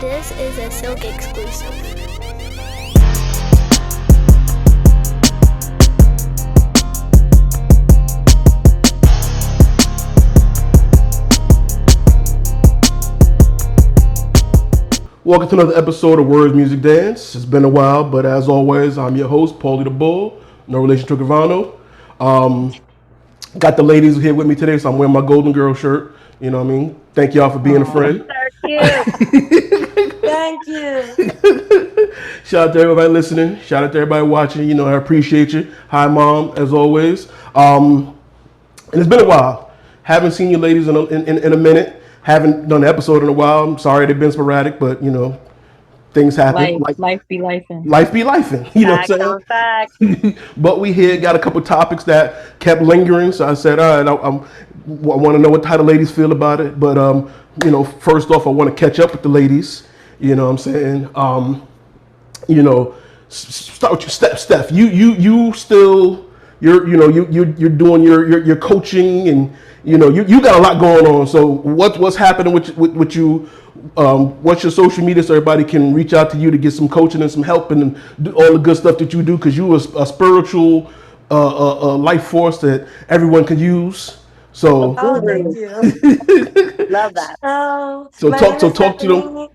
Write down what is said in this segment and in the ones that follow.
This is a Silk exclusive. Welcome to another episode of Words Music Dance. It's been a while, but as always, I'm your host, Paulie the Bull. No relation to Gravano. Got the ladies here with me today, so I'm wearing my Golden Girl shirt. You know what I mean? Thank y'all for being a friend. Thank you. Shout out to everybody listening. Shout out to everybody watching. You know, I appreciate you. Hi, Mom, as always. And it's been a while. Haven't seen you ladies in a minute. Haven't done an episode in a while. I'm sorry they've been sporadic, but you know, things happen. Life be lifing. Life be lifing. You know what I'm saying? But we here got a couple topics that kept lingering. So I said, all right, I want to know how the ladies feel about it. But you know, first off, I want to catch up with the ladies. You know what I'm saying? You know, start with you, Steph. You still you're doing your coaching, and you know you got a lot going on. So what's happening with you? What's your social media so everybody can reach out to you to get some coaching and some help and do all the good stuff that you do, because you are a spiritual life force that everyone can use. So thank you. Love that. So talk to them.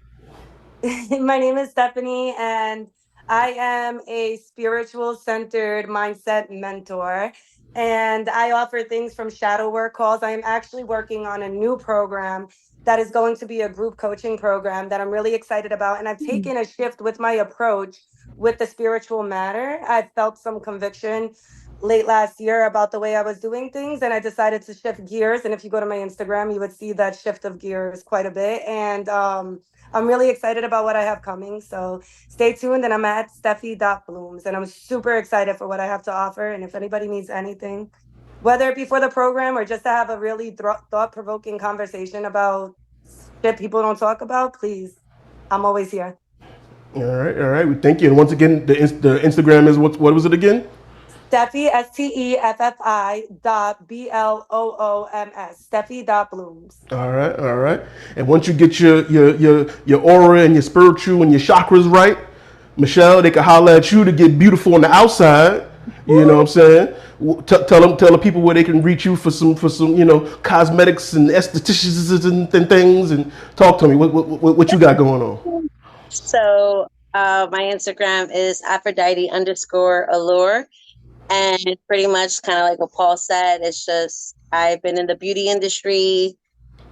My name is Stephanie, and I am a spiritual centered mindset mentor. And I offer things from shadow work calls. I am actually working on a new program that is going to be a group coaching program that I'm really excited about. And I've taken a shift with my approach with the spiritual matter. I felt some conviction late last year about the way I was doing things, and I decided to shift gears. And if you go to my Instagram, you would see that shift of gears quite a bit. And I'm really excited about what I have coming. So stay tuned, and I'm at Steffi.Blooms, and I'm super excited for what I have to offer. And if anybody needs anything, whether it be for the program or just to have a really thought-provoking conversation about shit people don't talk about, please, I'm always here. All right. We thank you. And once again, the Instagram is what was it again? Steffi, STEFFI.BLOOMS, Steffi.Blooms. All right. And once you get your aura and your spiritual and your chakras right, Michelle, they can holler at you to get beautiful on the outside. You know what I'm saying? Tell the people where they can reach you for some you know, cosmetics and estheticians and things. And talk to me. What you got going on? So my Instagram is Aphrodite_allure. And pretty much kind of like what Paul said, it's just I've been in the beauty industry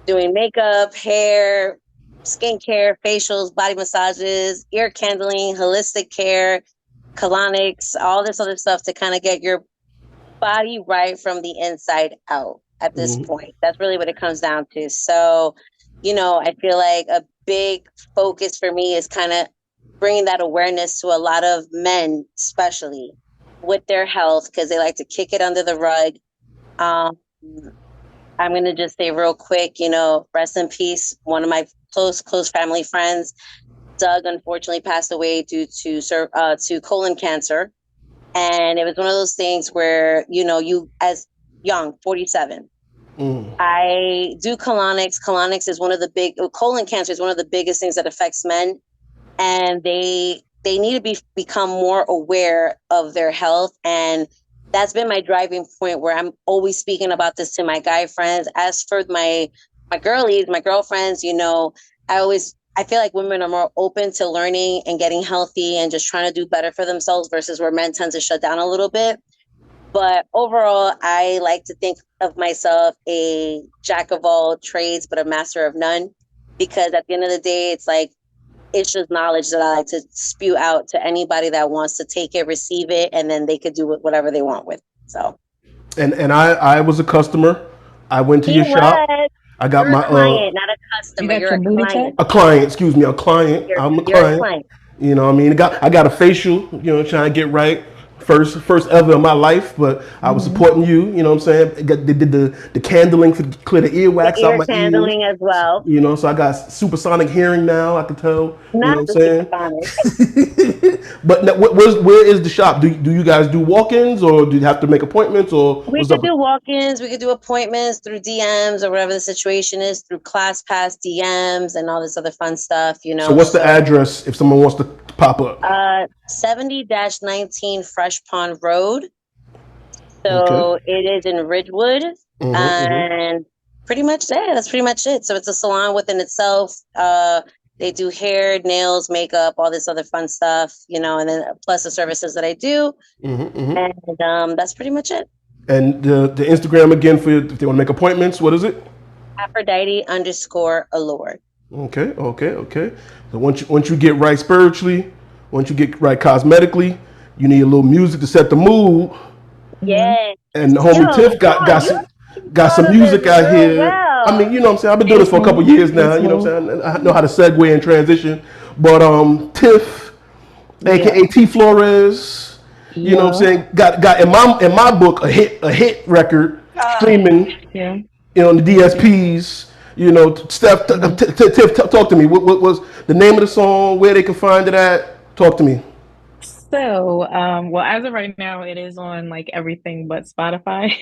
doing makeup, hair, skincare, facials, body massages, ear candling, holistic care, colonics, all this other stuff to kind of get your body right from the inside out at this point. That's really what it comes down to. So, you know, I feel like a big focus for me is kind of bringing that awareness to a lot of men, especially with their health, because they like to kick it under the rug. I'm going to just say real quick, you know, rest in peace. One of my close family friends, Doug, unfortunately passed away due to colon cancer. And it was one of those things where, you know, you as young, 47, I do colonics. Colonics is colon cancer is one of the biggest things that affects men. And they need to become more aware of their health. And that's been my driving point, where I'm always speaking about this to my guy friends. As for my girlies, my girlfriends, you know, I feel like women are more open to learning and getting healthy and just trying to do better for themselves versus where men tend to shut down a little bit. But overall, I like to think of myself a jack of all trades, but a master of none, because at the end of the day, it's just knowledge that I like to spew out to anybody that wants to take it, receive it, and then they could do whatever they want with. So, and I was a customer. I went to your shop. I got my client, not a customer. You're a client. A client, excuse me, a client. I'm a client. You know what I mean? I got a facial. You know, trying to get right. First ever in my life, but I was supporting you. You know what I'm saying? They did the candling to clear the earwax out my ears. Candling as well. You know, so I got supersonic hearing now. I can tell. Not you know what I'm saying? But where is the shop? Do you guys do walk-ins, or do you have to make appointments, or We what's could up? do walk-ins, we could do appointments through DMs or whatever the situation is, through ClassPass DMs and all this other fun stuff, you So know. what's the address if someone wants to pop up? 70-19 Fresh Pond Road. Okay. So it is in Ridgewood. And pretty much that's pretty much it. So it's a salon within itself. They do hair, nails, makeup, all this other fun stuff, you know, and then plus the services that I do. And that's pretty much it. And the Instagram again for if they want to make appointments, what is it? Aphrodite_allure. Okay. So once you get right spiritually, once you get right cosmetically, you need a little music to set the mood. Yeah. And homie Tiff got some music out here. Well. I mean, you know what I'm saying? I've been doing this for a couple years now, you know what I'm saying? I know how to segue and transition. But Tiff, aka T Flores, you know what I'm saying, got in my book a hit record streaming you know, on the DSPs. You know, Steph, Tiff, talk to me. What was the name of the song? Where they can find it at? Talk to me. So, well, as of right now, it is on like everything but Spotify.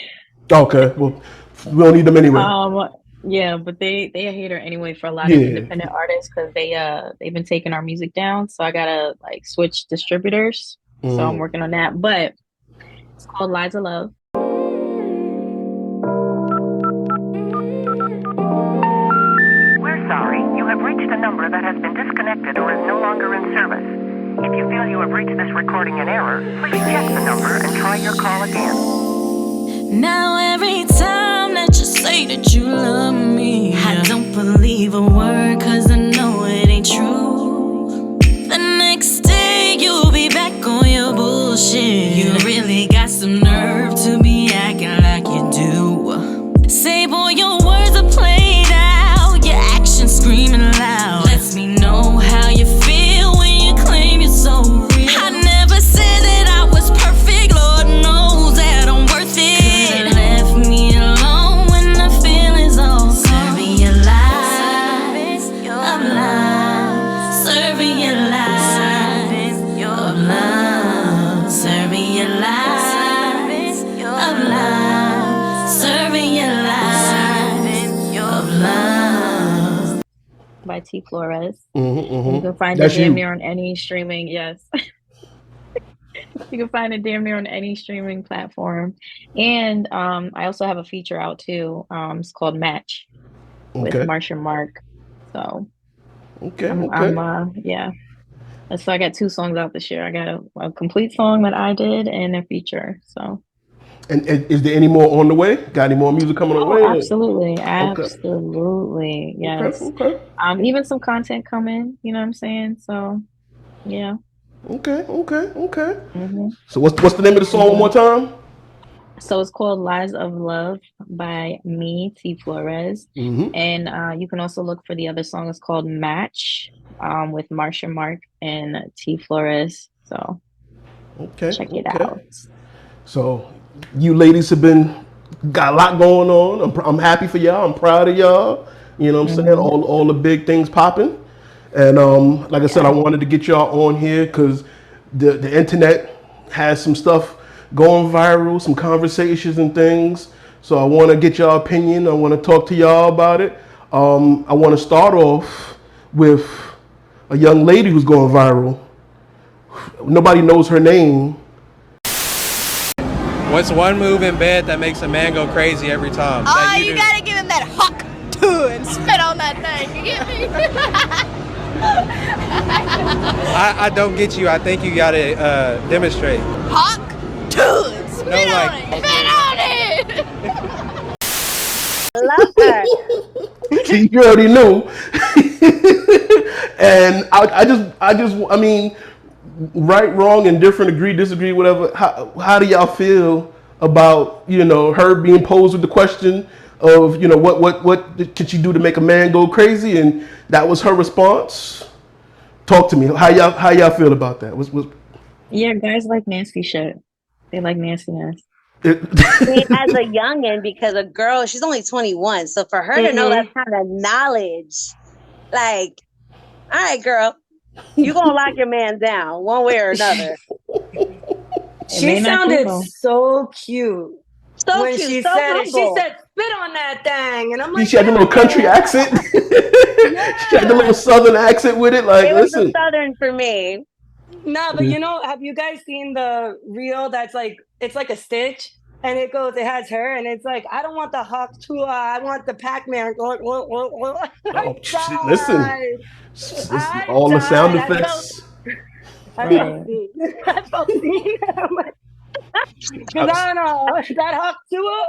Okay, well, we don't need them anyway. Yeah, but they a hater anyway for a lot of independent artists because they've been taking our music down. So I gotta like switch distributors. So I'm working on that. But it's called Lies of Love. We're sorry. You have reached a number that has been disconnected or is no longer in service. If you feel you have reached this recording in error, please check the number and try your call again. Now every time that you say that you love me, I don't believe a word cause I know it ain't true. The next day you'll be back on your bullshit. You really got some nerve to be acting like you do. Say boy, your words are played out, your actions screaming loud. Lets me know how you feel when you claim you're so real. I never said that I was perfect, Lord knows that I'm worth it. Could've left me alone when the feelings all serving your lies of love, serving your lies of love, serving your lies of love, serving your lies of love. By T Flores. You can find it damn near on any streaming. Yes. You can find it damn near on any streaming platform. And I also have a feature out too. It's called Match with Marsha Mark. So I'm yeah. So I got 2 songs out this year. I got a complete song that I did and a feature. So. And is there any more on the way? Got any more music coming on the way? Absolutely. Absolutely. Yes. Okay. Even some content coming, you know what I'm saying? So, yeah. Okay. So what's the name of the song one more time? So it's called Lies of Love by me, T Flores. And you can also look for the other song. It's called Match with Marsha Mark and T Flores. So check it out. So you ladies got a lot going on. I'm happy for y'all. I'm proud of y'all. You know what I'm saying? All the big things popping. And like I said, I wanted to get y'all on here because the internet has some stuff going viral, some conversations and things. So I want to get y'all opinion. I want to talk to y'all about it. I want to start off with a young lady who's going viral. Nobody knows her name. What's one move in bed that makes a man go crazy every time? Oh, you gotta give him that hawk too and spit on that thing. You get me? I don't get you. I think you gotta demonstrate. Hawk too and spit on it. Spit on it. Love her. See, you already knew. And I mean, right, wrong, indifferent, agree, disagree, whatever. How do y'all feel about, you know, her being posed with the question of, you know, what could she do to make a man go crazy? And that was her response. Talk to me. How y'all feel about that? Yeah, guys like nasty shit. They like nastiness. As a youngin', because a girl, she's only 21, so for her to know that kind of knowledge, like, all right, girl, You gonna lock your man down one way or another. She sounded so cute. So when cute, she so said it, she humble. said, "Spit on that thing," and I'm like, she had the little country accent. She had the little southern accent with it. Like, It was the listen. southern for me. No, but have you guys seen the reel that's like, it's like a stitch? And it has her, and it's like, I don't want the Hawk Tuah, I want the Pac-Man. I Listen, died. all the sound I felt, effects. I felt seen. I felt seen. Because I don't know, that Hawk Tuah,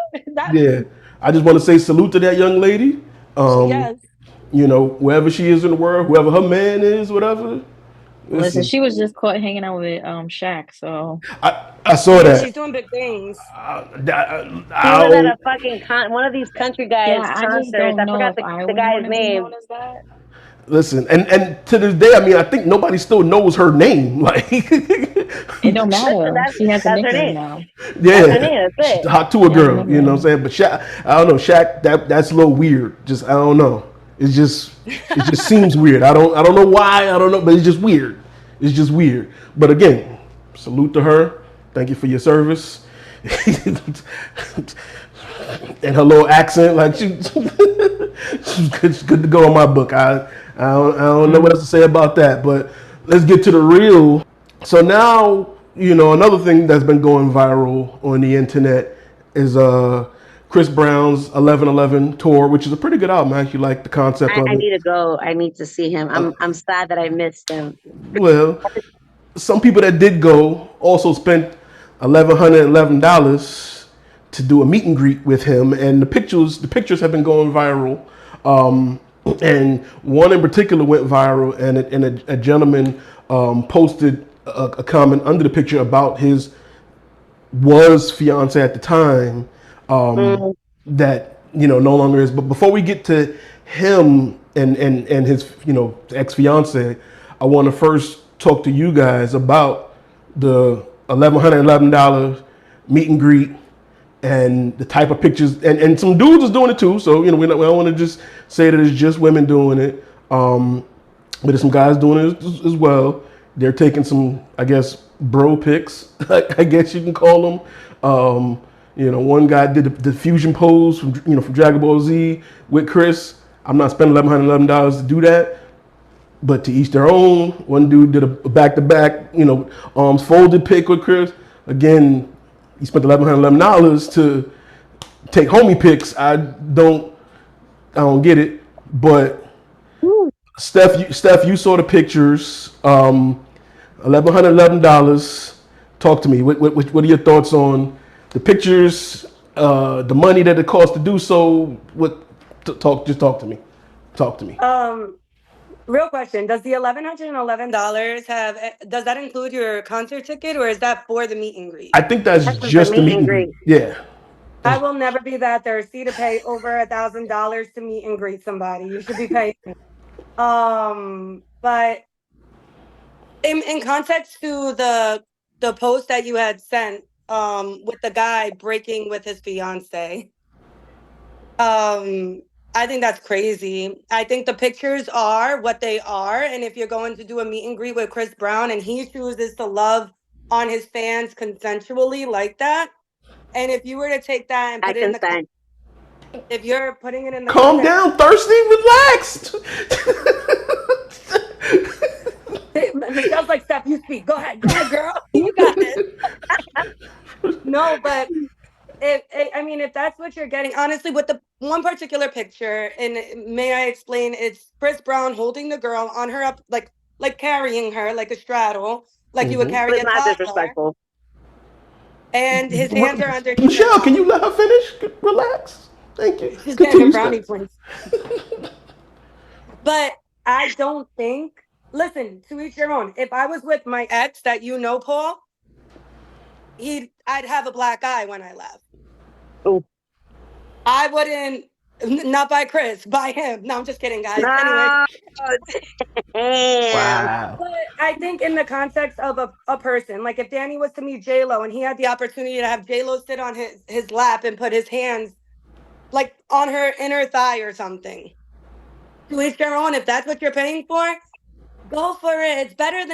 Yeah, I just want to say salute to that young lady. yes. Wherever she is in the world, whoever her man is, whatever. Listen, Listen, she was just caught hanging out with Shaq, so I saw Yeah, that. she's doing big things. She was at I, a fucking one of these country guys' yeah, I just concerts. don't I know forgot if I the would guy's want to be name. known as that. listen, and to this day, I mean, I think nobody still knows her name. Like, It don't matter. She has a That's her nickname name. now. That's her name. yeah, That's it. hot to a She has a girl. You know what I'm saying? nickname. But Shaq, I don't know, Shaq. That's a little weird. Just I don't know. It just seems weird. I don't know why. I don't know, but it's just weird. It's just weird. But again, salute to her. Thank you for your service. And her little accent, like she's good to go in my book. I don't know what else to say about that, but let's get to the real. So now, another thing that's been going viral on the internet is Chris Brown's 11/11 tour, which is a pretty good album. I actually like the concept of I it. need to go. I need to see him. I'm sad that I missed him. Well, some people that did go also spent $1,111 to do a meet and greet with him, and the pictures have been going viral. And one in particular went viral, and a gentleman posted a comment under the picture about his was fiance at the time, that no longer is. But before we get to him and his ex fiance, I want to first talk to you guys about the $1,111 meet and greet and the type of pictures, and some dudes is doing it too. So we don't want to just say that it's just women doing it, but there's some guys doing it as well. They're taking some, I guess, bro pics, I guess you can call them. One guy did the fusion pose from Dragon Ball Z with Chris. I'm not spending $1,111 to do that, but to each their own. One dude did a back-to-back, arms folded pic with Chris. Again, he spent $1,111 to take homie pics. I don't get it. But Steph, you saw the pictures. $1,111. Talk to me. What are your thoughts on the pictures? The money that it costs to do so. Just talk to me. Talk to me. Real question: does the $1,111 does that include your concert ticket, or is that for the meet and greet? I think that's just the meet and greet. Yeah. I will never be that thirsty to pay over $1,000 to meet and greet somebody. You should be paying. But in context to the post that you had sent, with the guy breaking with his fiance, I think that's crazy. I think the pictures are what they are, and if you're going to do a meet and greet with Chris Brown and he chooses to love on his fans consensually like that, and if you were to take that and put it in the, if you're putting it in the, calm down, thirsty, relax. Michelle's like, Steph, you speak. Go ahead, girl. You got this. No, but if that's what you're getting, honestly, with the one particular picture, and may I explain, it's Chris Brown holding the girl on her up, like carrying her like a straddle, like you would carry a toddler. It's not disrespectful. And his hands are underneath. Michelle, can you let her finish? Relax. Thank you. She's getting her brownie points. But I don't think, listen, to each their own. If I was with my ex that Paul, I'd have a black eye when I left. Oh. I wouldn't, not by Chris, by him. No, I'm just kidding, guys. No. Anyway. Wow. But I think in the context of a person, like if Danny was to meet J-Lo and he had the opportunity to have J-Lo sit on his lap and put his hands like on her inner thigh or something. To each their own, if that's what you're paying for, Go for it. It's better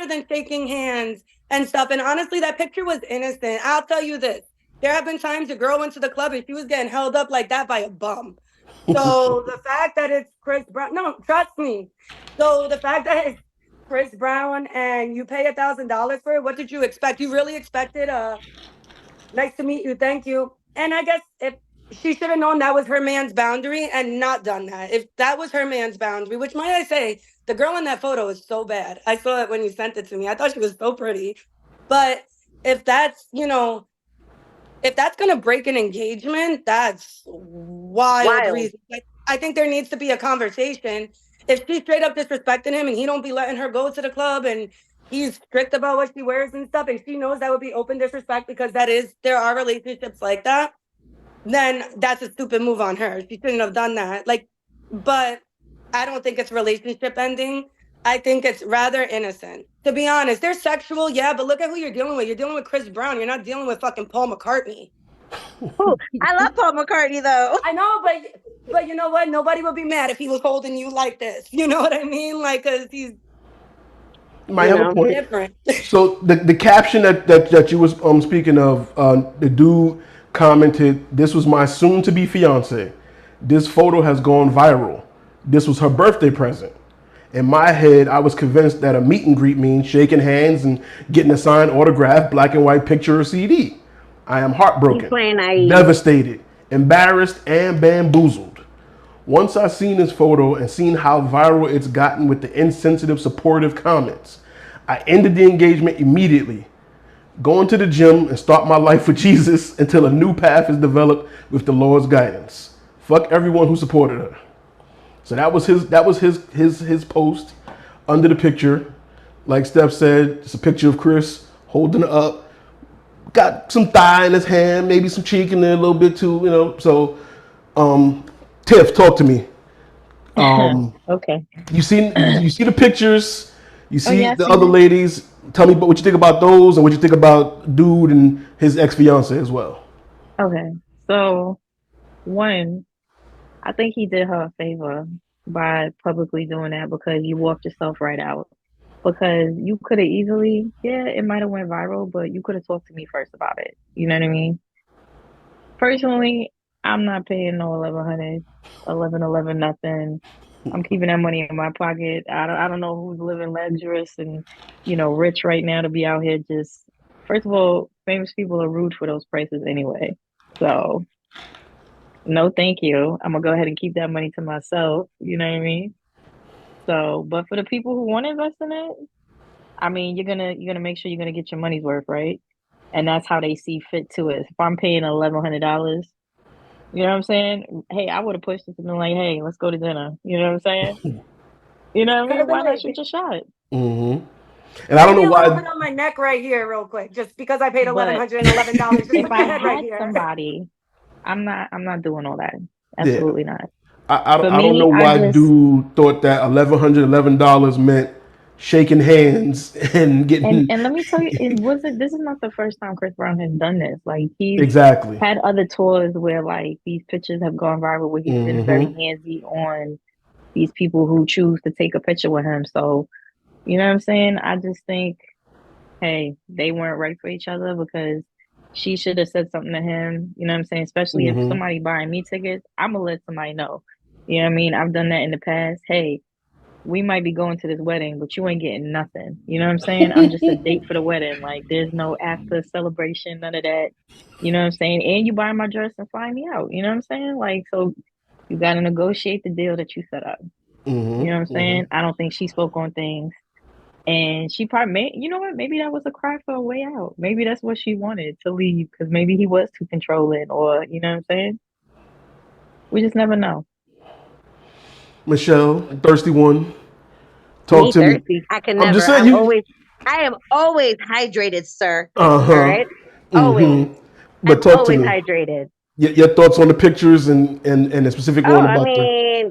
than shaking hands and stuff. And honestly, that picture was innocent. I'll tell you this. There have been times a girl went to the club and she was getting held up like that by a bum. So the fact that it's Chris Brown, no, trust me. So the fact that it's Chris Brown and you pay $1,000 for it, what did you expect? You really expected nice to meet you, thank you. And I guess if she should have known that was her man's boundary and not done that. If that was her man's boundary, which might I say, the girl in that photo is so bad. I saw it when you sent it to me. I thought she was so pretty. But if that's, if that's going to break an engagement, that's wild reason. I think there needs to be a conversation. If she's straight up disrespecting him and he don't be letting her go to the club and he's strict about what she wears and stuff, and she knows that would be open disrespect because there are relationships like that, then that's a stupid move on her. She shouldn't have done that. But I don't think it's relationship ending. I think it's rather innocent. To be honest, they're sexual, yeah, but look at who you're dealing with. You're dealing with Chris Brown. You're not dealing with fucking Paul McCartney. Ooh, I love Paul McCartney though. I know, but you know what? Nobody would be mad if he was holding you like this. You know what I mean? Like, cause he's Might have a point. different. So the caption that you was speaking of, the dude commented, "This was my soon-to-be fiance. This photo has gone viral. This was her birthday present." In my head, I was convinced that a meet and greet means shaking hands and getting a signed autograph, black and white picture or CD. I am heartbroken, devastated, embarrassed, and bamboozled. Once I seen this photo and seen how viral it's gotten with the insensitive, supportive comments, I ended the engagement immediately, going to the gym and start my life with Jesus until a new path is developed with the Lord's guidance. Fuck everyone who supported her. So that was his post under the picture. Like Steph said, it's a picture of Chris holding it up. Got some thigh in his hand, maybe some cheek in there a little bit too, So, Tiff, talk to me. Okay. You see the pictures. You see yeah, the other it. ladies. Tell me what you think about those, and what you think about dude and his ex-fiance as well. Okay. So, one, I think he did her a favor by publicly doing that because you walked yourself right out. Because you could have easily, yeah, it might have went viral, but you could have talked to me first about it. You know what I mean? Personally, I'm not paying no 1100, 1111 nothing. I'm keeping that money in my pocket. I don't know who's living luxurious and, rich right now to be out here just, first of all, famous people are rude for those prices anyway. So, no, thank you. I'm gonna go ahead and keep that money to myself. You know what I mean? So, but for the people who want to invest in it, I mean, you're gonna make sure you're gonna get your money's worth, right? And that's how they see fit to it. If I'm paying $1,100, you know what I'm saying? Hey, I would have pushed it to them like, hey, let's go to dinner. You know what I'm saying? You know what I mean? Why not shoot your shot? Mm-hmm. And I don't know why. A little bit on my neck right here, real quick, just because I paid $1,111. Just if put I your head right had here. somebody, I'm not doing all that. Absolutely not. I don't know why dude thought that $1,111 meant shaking hands and getting. And let me tell you, this is not the first time Chris Brown has done this. Like he's exactly had other tours where like these pictures have gone viral where he's been very handsy on these people who choose to take a picture with him. So, you know what I'm saying? I just think, hey, they weren't right for each other because she should have said something to him. You know what I'm saying? Especially if somebody buying me tickets, I'm gonna let somebody know. You know what I mean? I've done that in the past. Hey, we might be going to this wedding, but you ain't getting nothing. You know what I'm saying? I'm just a date for the wedding. Like there's no after celebration, none of that. You know what I'm saying? And you buy my dress and fly me out. You know what I'm saying? Like, so you got to negotiate the deal that you set up. You know what I'm saying? I don't think she spoke on things. And she probably you know what? Maybe that was a cry for a way out. Maybe that's what she wanted to leave because maybe he was too controlling or, you know what I'm saying? We just never know. Michelle, thirsty one. Talk to thirsty. me. I can never. I am always hydrated, sir. All right? Always. But talk to me. Hydrated. Your thoughts on the pictures and the specific one about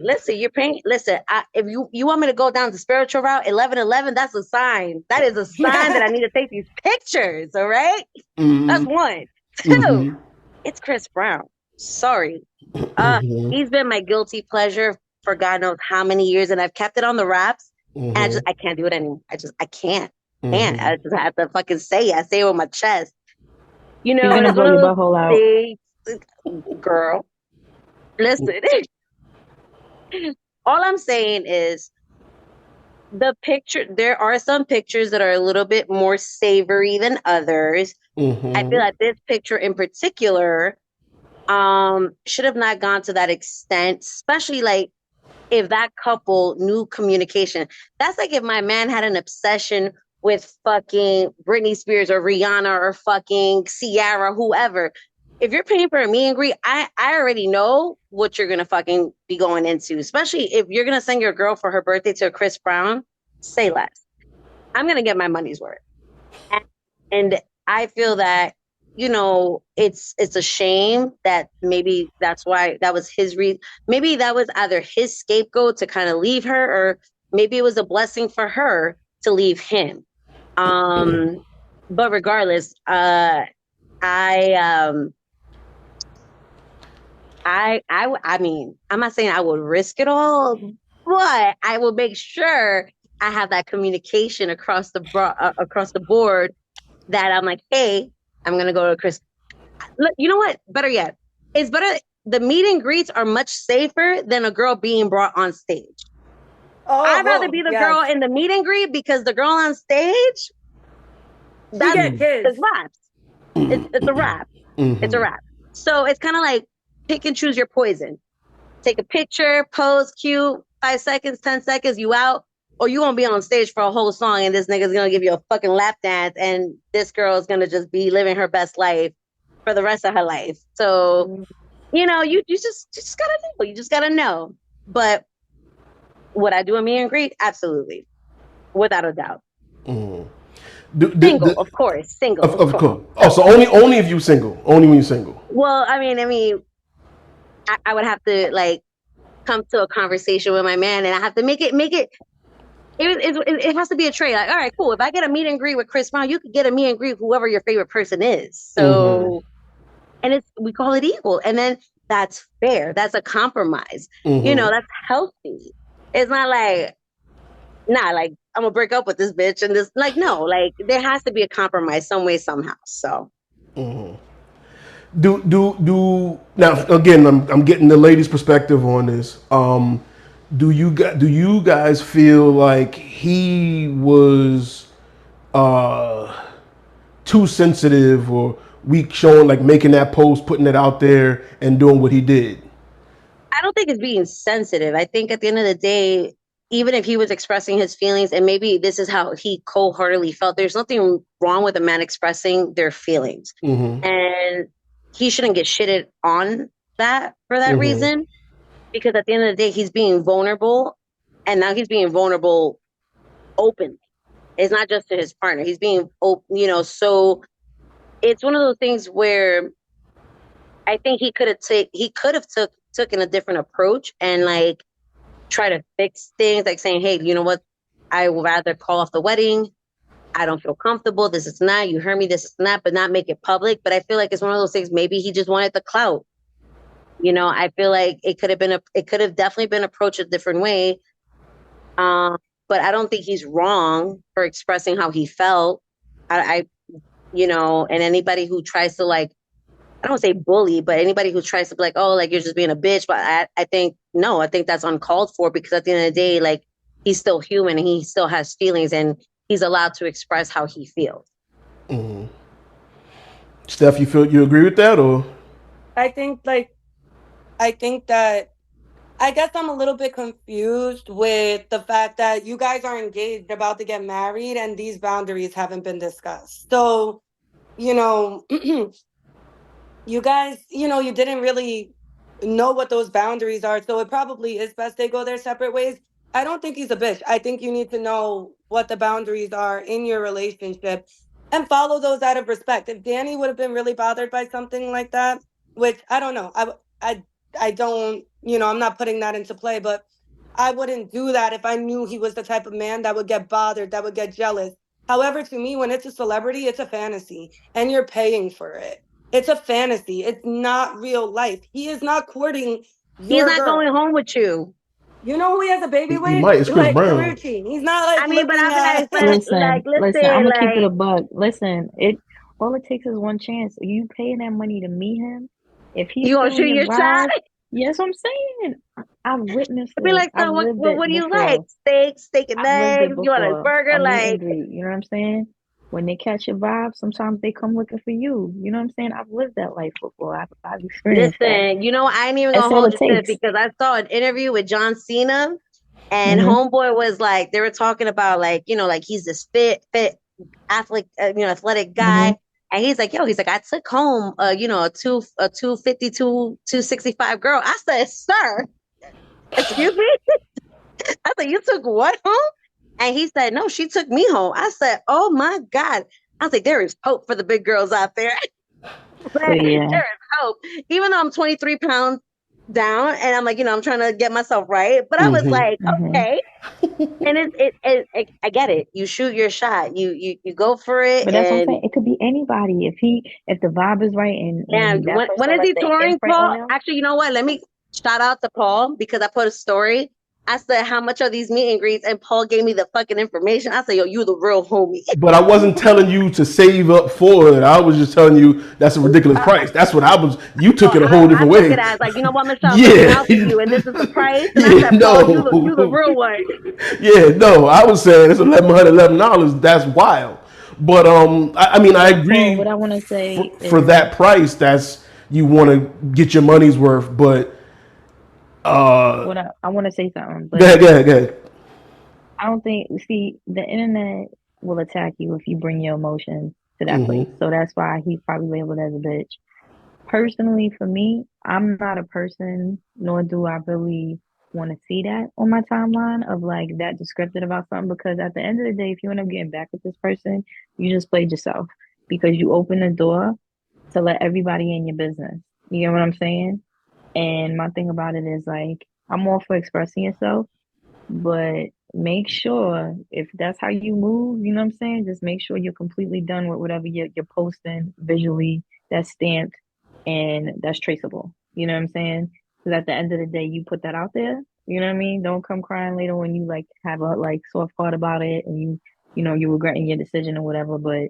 listen, you're paying. Listen, if you want me to go down the spiritual route, 1111, that's a sign. That is a sign that I need to take these pictures. All right, that's one. Two, it's Chris Brown. Sorry, he's been my guilty pleasure for God knows how many years, and I've kept it on the wraps And I can't do it anymore. I can't. I just have to fucking say it. I say it with my chest. You know, He's gonna it's blow one of your those butthole out. things, girl. Listen, all I'm saying is there are some pictures that are a little bit more savory than others. I feel like this picture in particular should have not gone to that extent, especially like if that couple knew communication. That's like if my man had an obsession with fucking Britney Spears or Rihanna or fucking Ciara, whoever. If you're paying for a meet and greet, I already know what you're gonna fucking be going into. Especially if you're gonna send your girl for her birthday to Chris Brown, say less. I'm gonna get my money's worth. And I feel that, you know, it's a shame that maybe that's why that was his maybe that was either his scapegoat to kind of leave her, or maybe it was a blessing for her to leave him. But regardless, I mean, I'm not saying I would risk it all, but I will make sure I have that communication across the board, that I'm like, hey, I'm gonna go to Chris. Look, you know what? Better yet, it's better. The meet and greets are much safer than a girl being brought on stage. I'd rather be the girl in the meet and greet, because the girl on stage, that's raps. It's a rap. It's a rap. So it's kind of like pick and choose your poison. Take a picture, pose, cute, 5 seconds, 10 seconds, you out. Or you won't be on stage for a whole song and this nigga's gonna give you a fucking lap dance and this girl is gonna just be living her best life for the rest of her life. So, you know, you just gotta know. You just gotta know. But would I do a meet and greet? Absolutely. Without a doubt. Single, of course. Single. Of course. Oh, so only if you single. Only when you're single. Well, I mean, I would have to like come to a conversation with my man, and I have to make it. It has to be a trade. Like, all right, cool. If I get a meet and greet with Chris Brown, you could get a meet and greet with whoever your favorite person is. So, and we call it equal, and then that's fair. That's a compromise. You know, that's healthy. It's not like, like I'm gonna break up with this bitch and this. Like, no, like there has to be a compromise some way, somehow. So. Do now again? I'm getting the ladies' perspective on this. Do you guys feel like he was too sensitive or weak, showing like making that post, putting it out there, and doing what he did? I don't think it's being sensitive. I think at the end of the day, even if he was expressing his feelings, and maybe this is how he cold-heartedly felt, there's nothing wrong with a man expressing their feelings, and he shouldn't get shitted on that for that reason. Because at the end of the day, he's being vulnerable, and now he's being vulnerable openly. It's not just to his partner. He's being, you know, so it's one of those things where I think he could have taken a different approach and like try to fix things, like saying, hey, you know what? I would rather call off the wedding. I don't feel comfortable. This is not, you heard me, this is not, but not make it public. But I feel like it's one of those things, maybe he just wanted the clout. You know, I feel like it could have definitely been approached a different way. But I don't think he's wrong for expressing how he felt. You know, and anybody who tries to like, I don't say bully, but anybody who tries to be like, oh, like you're just being a bitch. But I think that's uncalled for, because at the end of the day, like he's still human and he still has feelings and he's allowed to express how he feels. Steph, you agree with that, or? I think that I guess I'm a little bit confused with the fact that you guys are engaged, about to get married, and these boundaries haven't been discussed. So, you know, you guys, you know, you didn't really know what those boundaries are. So it probably is best they go their separate ways. I don't think he's a bitch. I think you need to know what the boundaries are in your relationship and follow those out of respect. If Danny would have been really bothered by something like that, which I don't know, I don't, you know, I'm not putting that into play, but I wouldn't do that if I knew he was the type of man that would get bothered, that would get jealous. However, to me, when it's a celebrity, it's a fantasy and you're paying for it. It's a fantasy. It's not real life. He is not courting your He's not girl. going home with you. You know who he has a baby He with? might. It's Chris Like Brown. Carucci. He's not like I mean, but looking. I'll be like, but Listen, listen, I'm gonna keep it a like, buck. Listen, all it takes is one chance. You paying that money to meet him. If he's you gonna feeling shoot your your shot? vibe, yes, I'm saying. I've witnessed I'd be it. like, I've so lived what it do you like? before. Steak and I've lived it eggs? You want a before. burger? A meet and Like, greet. You know what I'm saying? When they catch your vibe, sometimes they come looking for you. You know what I'm saying? I've lived that life before. I've experienced that. listen, you know, I ain't even That's gonna all hold it you to it takes. because I saw an interview with John Cena and Hmm. Homeboy was like, they were talking about like, you know, like he's this fit athlete, athletic Hmm. guy. And he's like, yo, he's like, I took home, a 265 girl. I said, sir, excuse me. I said, you took what home? And he said, no, she took me home. I said, oh my God. I was like, there is hope for the big girls out there. But So yeah. there is hope. Even though I'm 23 pounds down and I'm like, I'm trying to get myself right. But I was like, Hmm. okay. And I get it. You shoot your shot. You go for it. But that's what I'm And saying. It could be anybody. If the vibe is right and that when person is left he the touring, imprint on Paul? them. Actually, you know what? Let me shout out to Paul because I put a story. I said, how much are these meet and greets? And Paul gave me the fucking information. I said, yo, you the real homie. But I wasn't telling you to save up for it. I was just telling you that's a ridiculous price. That's what I was. You So took it a whole I different took it way. as like, you know what, Michelle, I'm looking Yeah. out for you, and this is the price. And I Yeah. said, Paul, you the No. real one. Yeah. No. I was saying it's $1,111. That's wild. But I mean, I Well, Paul, what agree. I want to say For is, that price, that's you want to get your money's worth. But what I want to say something, go but ahead. Go ahead. Go ahead. I don't think, see, the internet will attack you if you bring your emotions to that place. So that's why he's probably labeled as a bitch. Personally, for me, I'm not a person, nor do I really want to see that on my timeline of like that descriptive about something. Because at the end of the day, if you end up getting back with this person, you just played yourself because you open the door to let everybody in your business. You know what I'm saying? And my thing about it is like, I'm all for expressing yourself, but make sure if that's how you move, you know what I'm saying? Just make sure you're completely done with whatever you're posting visually that's stamped and that's traceable. You know what I'm saying? Because at the end of the day, you put that out there. You know what I mean? Don't come crying later when you like have a like soft thought about it and you're regretting your decision or whatever. But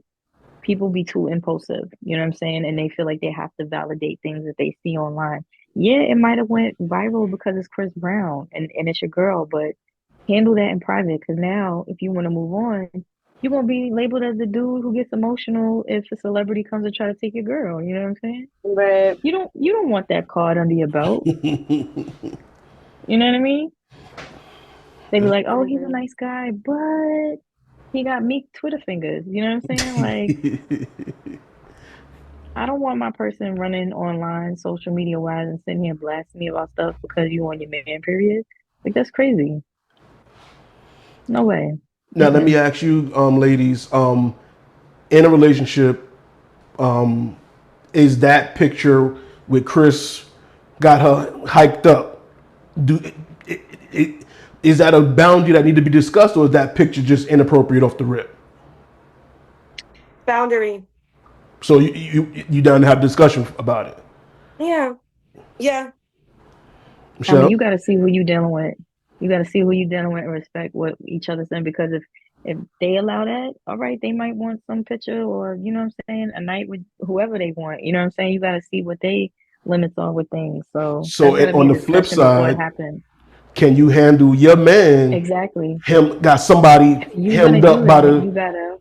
people be too impulsive, you know what I'm saying? And they feel like they have to validate things that they see online. Yeah, it might have went viral because it's Chris Brown and it's your girl, but handle that in private because now if you want to move on, you're gonna be labeled as the dude who gets emotional if a celebrity comes to try to take your girl. You know what I'm saying? But You don't want that card under your belt. You know what I mean? They be like, oh, he's a nice guy, but he got meek Twitter fingers. You know what I'm saying? Like, I don't want my person running online, social media wise, and sitting here blasting me about stuff because you on your man period. Like that's crazy. No way. Now let me Mm-mm. ask you, ladies, in a relationship, is that picture with Chris got her hiked up? Do it, it, is that a boundary that need to be discussed, or is that picture just inappropriate off the rip? Boundary. So you done have discussion about it, Yeah. Yeah. I mean, Michelle? you got to see who you dealing with. You got to see who you dealing with and respect what each other's saying. Because if they allow that, all right, they might want some picture or you know what I'm saying, a night with whoever they want. You know what I'm saying. You got to see what they limits are with things. So So that's got to be on a the flip discussion before it side, happens. can you handle your man? Exactly. Him got somebody If you're gonna hemmed do up by that, the. you gotta.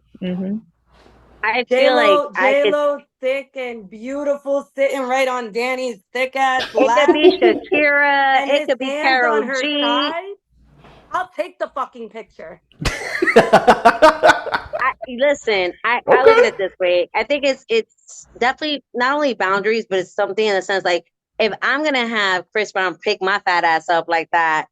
I J feel like Lo, J Lo, thick and beautiful, sitting right on Danny's thick ass it could lap, be Shakira, and it his could be hands Carol on her G. side. I'll take the fucking picture. I look at Okay. it this way. I think it's definitely not only boundaries, but it's something in the sense like if I'm gonna have Chris Brown pick my fat ass up like that,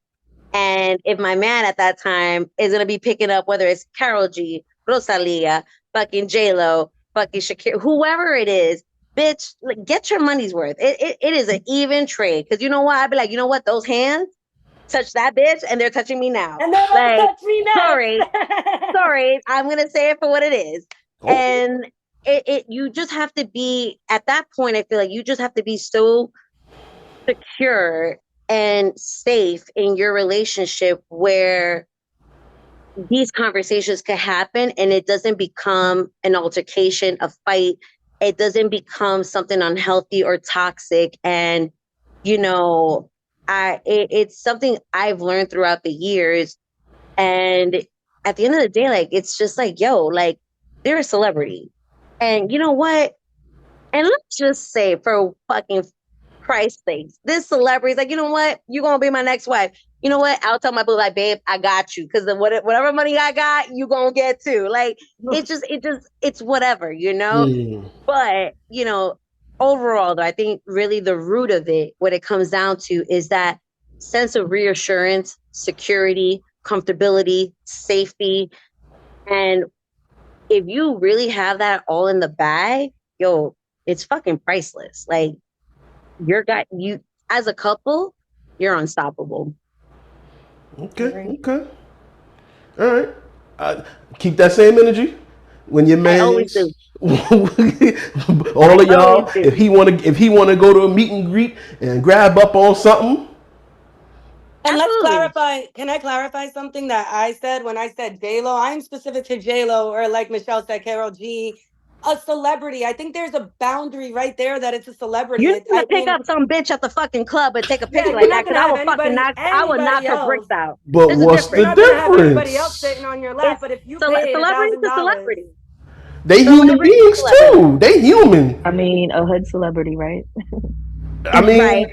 and if my man at that time is gonna be picking up whether it's Carol G, Rosalia, fucking J Lo, fucking Shakira, whoever it is, bitch, like, get your money's worth. It is an even trade because you know what? I'd be like, you know what? Those hands touch that bitch, and they're touching me now. And they're about to Like, touch me next. sorry, sorry, I'm gonna say it for what it is. Okay. And you just have to be at that point. I feel like you just have to be so secure and safe in your relationship where these conversations could happen and it doesn't become an altercation, a fight. It doesn't become something unhealthy or toxic. And, you know, it's something I've learned throughout the years. And at the end of the day, like, it's just like, yo, like, they're a celebrity. And you know what? And let's just say, for fucking Christ's sakes, this celebrity's like, you know what? You're gonna be my next wife. You know what? I'll tell my boo, like, babe, I got you. Because whatever money I got, you gonna get too. Like, it's whatever, you know? But, you know, overall, though, I think really the root of it, what it comes down to is that sense of reassurance, security, comfortability, safety. And if you really have that all in the bag, yo, it's fucking priceless. Like, you as a couple, you're unstoppable. Okay. All right. Keep that same energy when your man. I always do. All of y'all, if he wanna go to a meet and greet and grab up on something. And Absolutely. let's clarify. Can I clarify something that I said when I said J-Lo? I'm specific to J-Lo, or like Michelle said, Karol G. A celebrity. I think there's a boundary right there that it's a celebrity. You're gonna pick up some bitch at the fucking club and take a picture you're like not that, gonna because I will knock her bricks out. But There's a what's difference. the You're not gonna have everybody else difference? sitting on your lap, but if you paid Celebrity to $1,000, celebrity. They human beings too. They human. I mean, a hood celebrity, right? I mean, right.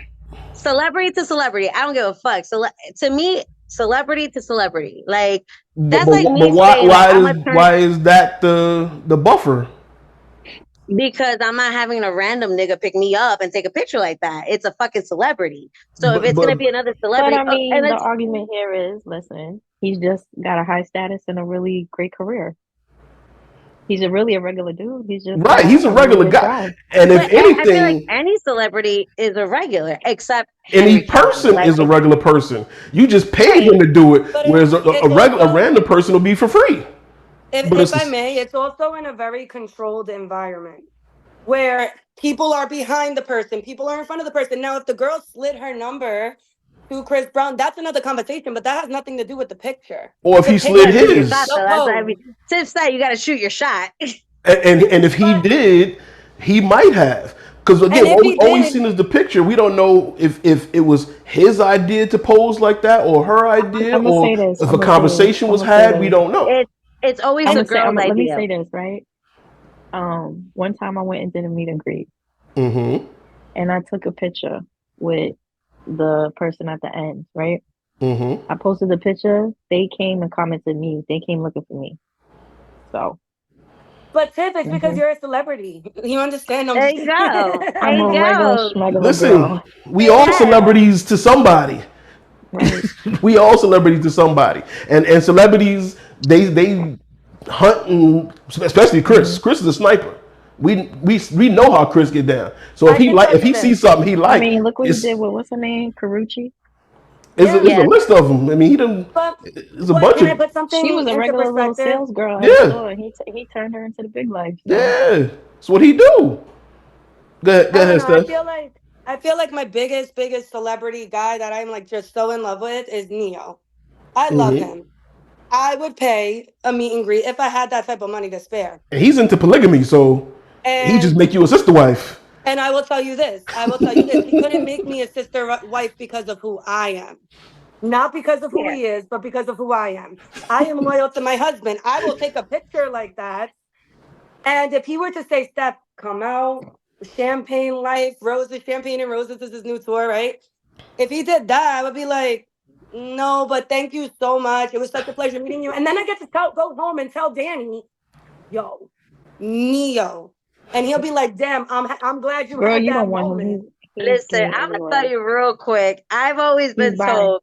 Celebrity to celebrity. I don't give a fuck. So to me, celebrity to celebrity. Like, that's like me saying, why is that the buffer? Because I'm not having a random nigga pick me up and take a picture like that. It's a fucking celebrity. So if it's gonna be another celebrity, but I mean, the argument here is, listen, he's just got a high status and a really great career. He's really a regular dude. He's just right. He's a regular guy. Drive. And if anything, I feel like any celebrity is a regular, except any person is a regular person. You just paid him to do it, whereas a random person will be for free. If I may, it's also in a very controlled environment where people are behind the person, people are in front of the person. Now, if the girl slid her number to Chris Brown, that's another conversation, but that has nothing to do with the picture. Or if he slid his. Tiff said you got to shoot your shot. And if he did, he might have. Because again, all we've seen is the picture. We don't know if it was his idea to pose like that, or her idea, or if a conversation was had. We don't know. It's always a girl's idea. Let me say this, right? One time I went and did a meet and greet, and I took a picture with the person at the end, right? I posted the picture. They came and commented me. They came looking for me. So. But Tiff, it's because you're a celebrity. You understand? There you go. I'm a regular schmegular Listen, girl. we all celebrities to somebody. Right. We all celebrities to somebody, and celebrities they hunt, and especially Chris. Chris is a sniper. We know how Chris get down. So if he sees something he likes, I mean, look what he did with what's her name, Carucci. It's a list of them. I mean, he done. It's a bunch of. She was a regular little sales girl. Yeah. He turned her into the big life. So. Yeah, that's what he do. Go ahead, Steph. I feel like my biggest celebrity guy that I'm like just so in love with is Neo. I love him. I would pay a meet and greet if I had that type of money to spare. And he's into polygamy, so he just make you a sister wife. And I will tell you this. He couldn't make me a sister wife because of who I am. Not because of who he is, but because of who I am. I am loyal to my husband. I will take a picture like that. And if he were to say, Steph, come out, champagne life, roses, champagne and roses is his new tour, right? If he did that, I would be like, no, but thank you so much. It was such a pleasure meeting you. And then I get to go home and tell Danny, yo, Neo. And he'll be like, damn, I'm glad you had that moment. Listen, I'm going to tell you real quick. I've always been told,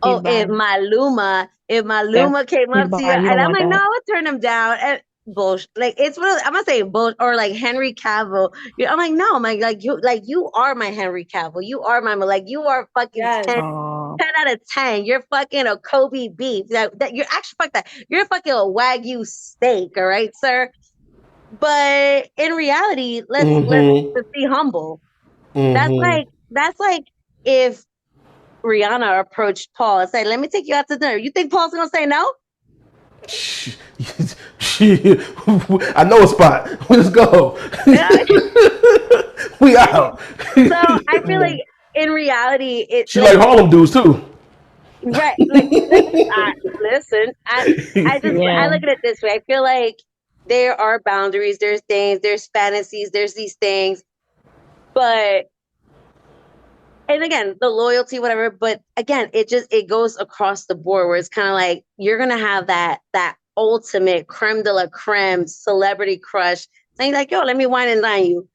if my Luma came up to you, and I'm like, no, I would turn him down. And bullshit. Like, it's really, I'm gonna say bullshit, or like Henry Cavill. I'm like, no, I'm like you are my Henry Cavill. You are my, like, you are fucking 10 out of 10. You're fucking a Kobe beef. That you're actually, fuck that. You're fucking a Wagyu steak, all right, sir? But in reality, let's be humble. That's like if Rihanna approached Paul and said, "Let me take you out to dinner." You think Paul's gonna say no? I know a spot. Let's go. We out. So I feel like in reality, it's She like Harlem dudes too. right. Like, listen, I look at it this way. I feel like there are boundaries. There's things. There's fantasies. There's these things, but. And again, the loyalty, whatever, but again, it goes across the board where it's kind of like you're gonna have that ultimate creme de la creme celebrity crush saying like, yo, let me wine and dine you.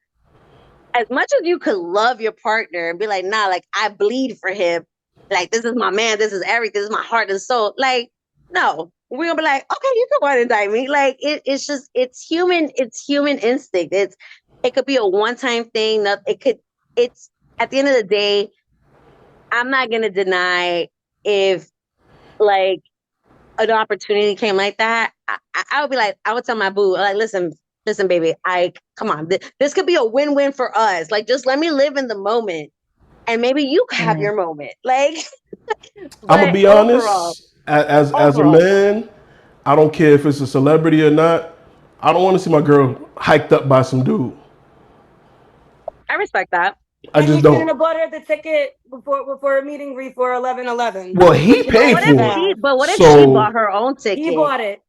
As much as you could love your partner and be like, nah, like I bleed for him, like this is my man, this is everything, this is my heart and soul. Like, no, we're gonna be like, okay, you can wine and dine me. Like it's human instinct. It could be a one-time thing. It's at the end of the day, I'm not going to deny if like an opportunity came like that. I would be like, I would tell my boo, like, listen, baby, come on. This could be a win-win for us. Like, just let me live in the moment and maybe you have your moment. Like, I'm going to be honest, as a man, I don't care if it's a celebrity or not. I don't want to see my girl hiked up by some dude. I respect that. I just don't. You shouldn't have bought her the ticket before a meeting read for 11/11. Well, he paid for it. But what if she bought her own ticket? He bought it.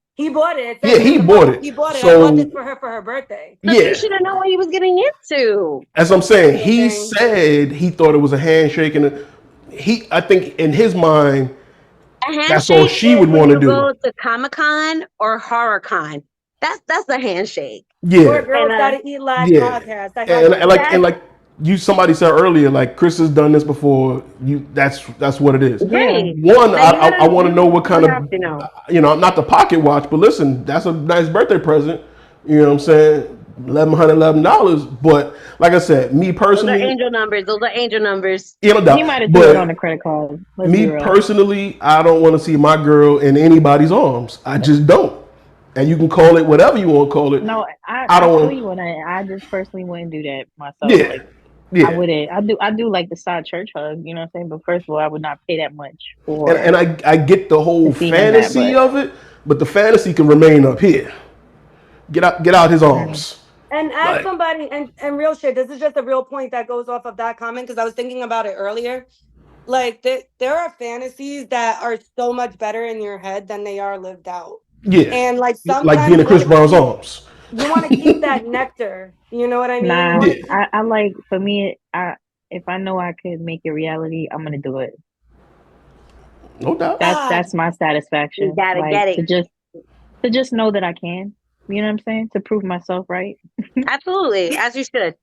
Yeah, he bought it. He bought it. So, I bought this for her birthday. Yeah. You should have known what he was getting into. As I'm saying, he said he thought it was a handshake, and I think in his mind, that's all she would want to do. Go to Comic-Con or HorrorCon. That's the handshake. Yeah. Poor girls gotta eat live podcast. And like somebody said earlier, like Chris has done this before. That's what it is. Right. One, I want to know what kind of not the pocket watch, but listen, that's a nice birthday present. You know what I'm saying? $1,111. But like I said, me personally, those are angel numbers. You know, he might have put it on the credit card. Me personally, I don't want to see my girl in anybody's arms. I just don't. And you can call it whatever you want to call it. No, I don't. I just personally wouldn't do that myself. Yeah. Like, yeah. I wouldn't. I do like the side church hug. You know what I'm saying? But first of all, I would not pay that much for. And I get the whole fantasy of it, but the fantasy can remain up here. Get out his arms. And as somebody, and real shit, this is just a real point that goes off of that comment because I was thinking about it earlier. Like there are fantasies that are so much better in your head than they are lived out. Yeah. And like sometimes like being in Chris Brown's arms. You want to keep that nectar. You know what I mean? Nah, I like, for me, if I know I could make it reality, I'm gonna do it. No doubt. That's my satisfaction. You gotta get it. To just know that I can. You know what I'm saying? To prove myself right. Absolutely, as you should.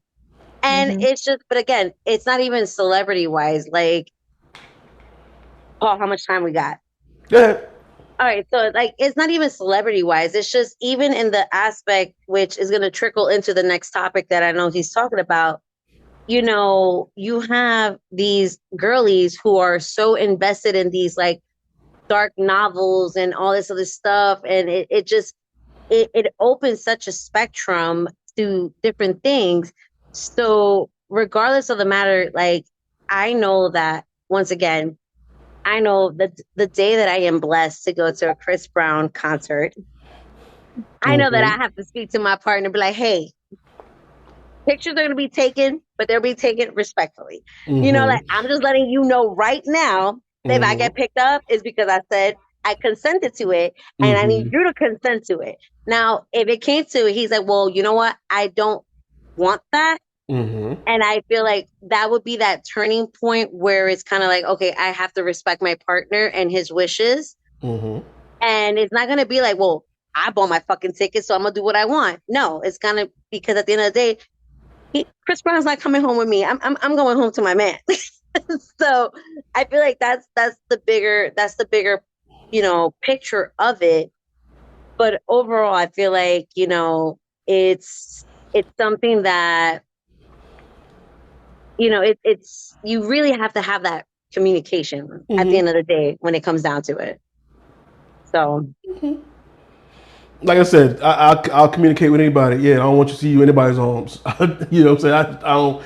And it's just, but again, it's not even celebrity wise. Like, Paul, how much time we got? Go ahead. All right, so like it's not even celebrity wise. It's just even in the aspect which is going to trickle into the next topic that I know he's talking about. You know, you have these girlies who are so invested in these like dark novels and all this other stuff, and it opens such a spectrum to different things. So regardless of the matter, like I know that once again. I know that the day that I am blessed to go to a Chris Brown concert, I know that I have to speak to my partner and be like, hey, pictures are going to be taken, but they'll be taken respectfully. You know, like I'm just letting you know right now that if I get picked up, it's because I said I consented to it and I need you to consent to it. Now, if it came to it, he's like, well, you know what? I don't want that. And I feel like that would be that turning point where it's kind of like, okay, I have to respect my partner and his wishes. And it's not going to be like, well, I bought my fucking ticket, so I'm going to do what I want. No, it's going to, because at the end of the day, Chris Brown's not coming home with me. I'm going home to my man. So I feel like that's the bigger, you know, picture of it. But overall, I feel like, you know, it's something that, you know, it's you really have to have that communication at the end of the day when it comes down to it. So, like I said, I'll communicate with anybody. Yeah, I don't want you to see you in anybody's arms. You know what I'm saying?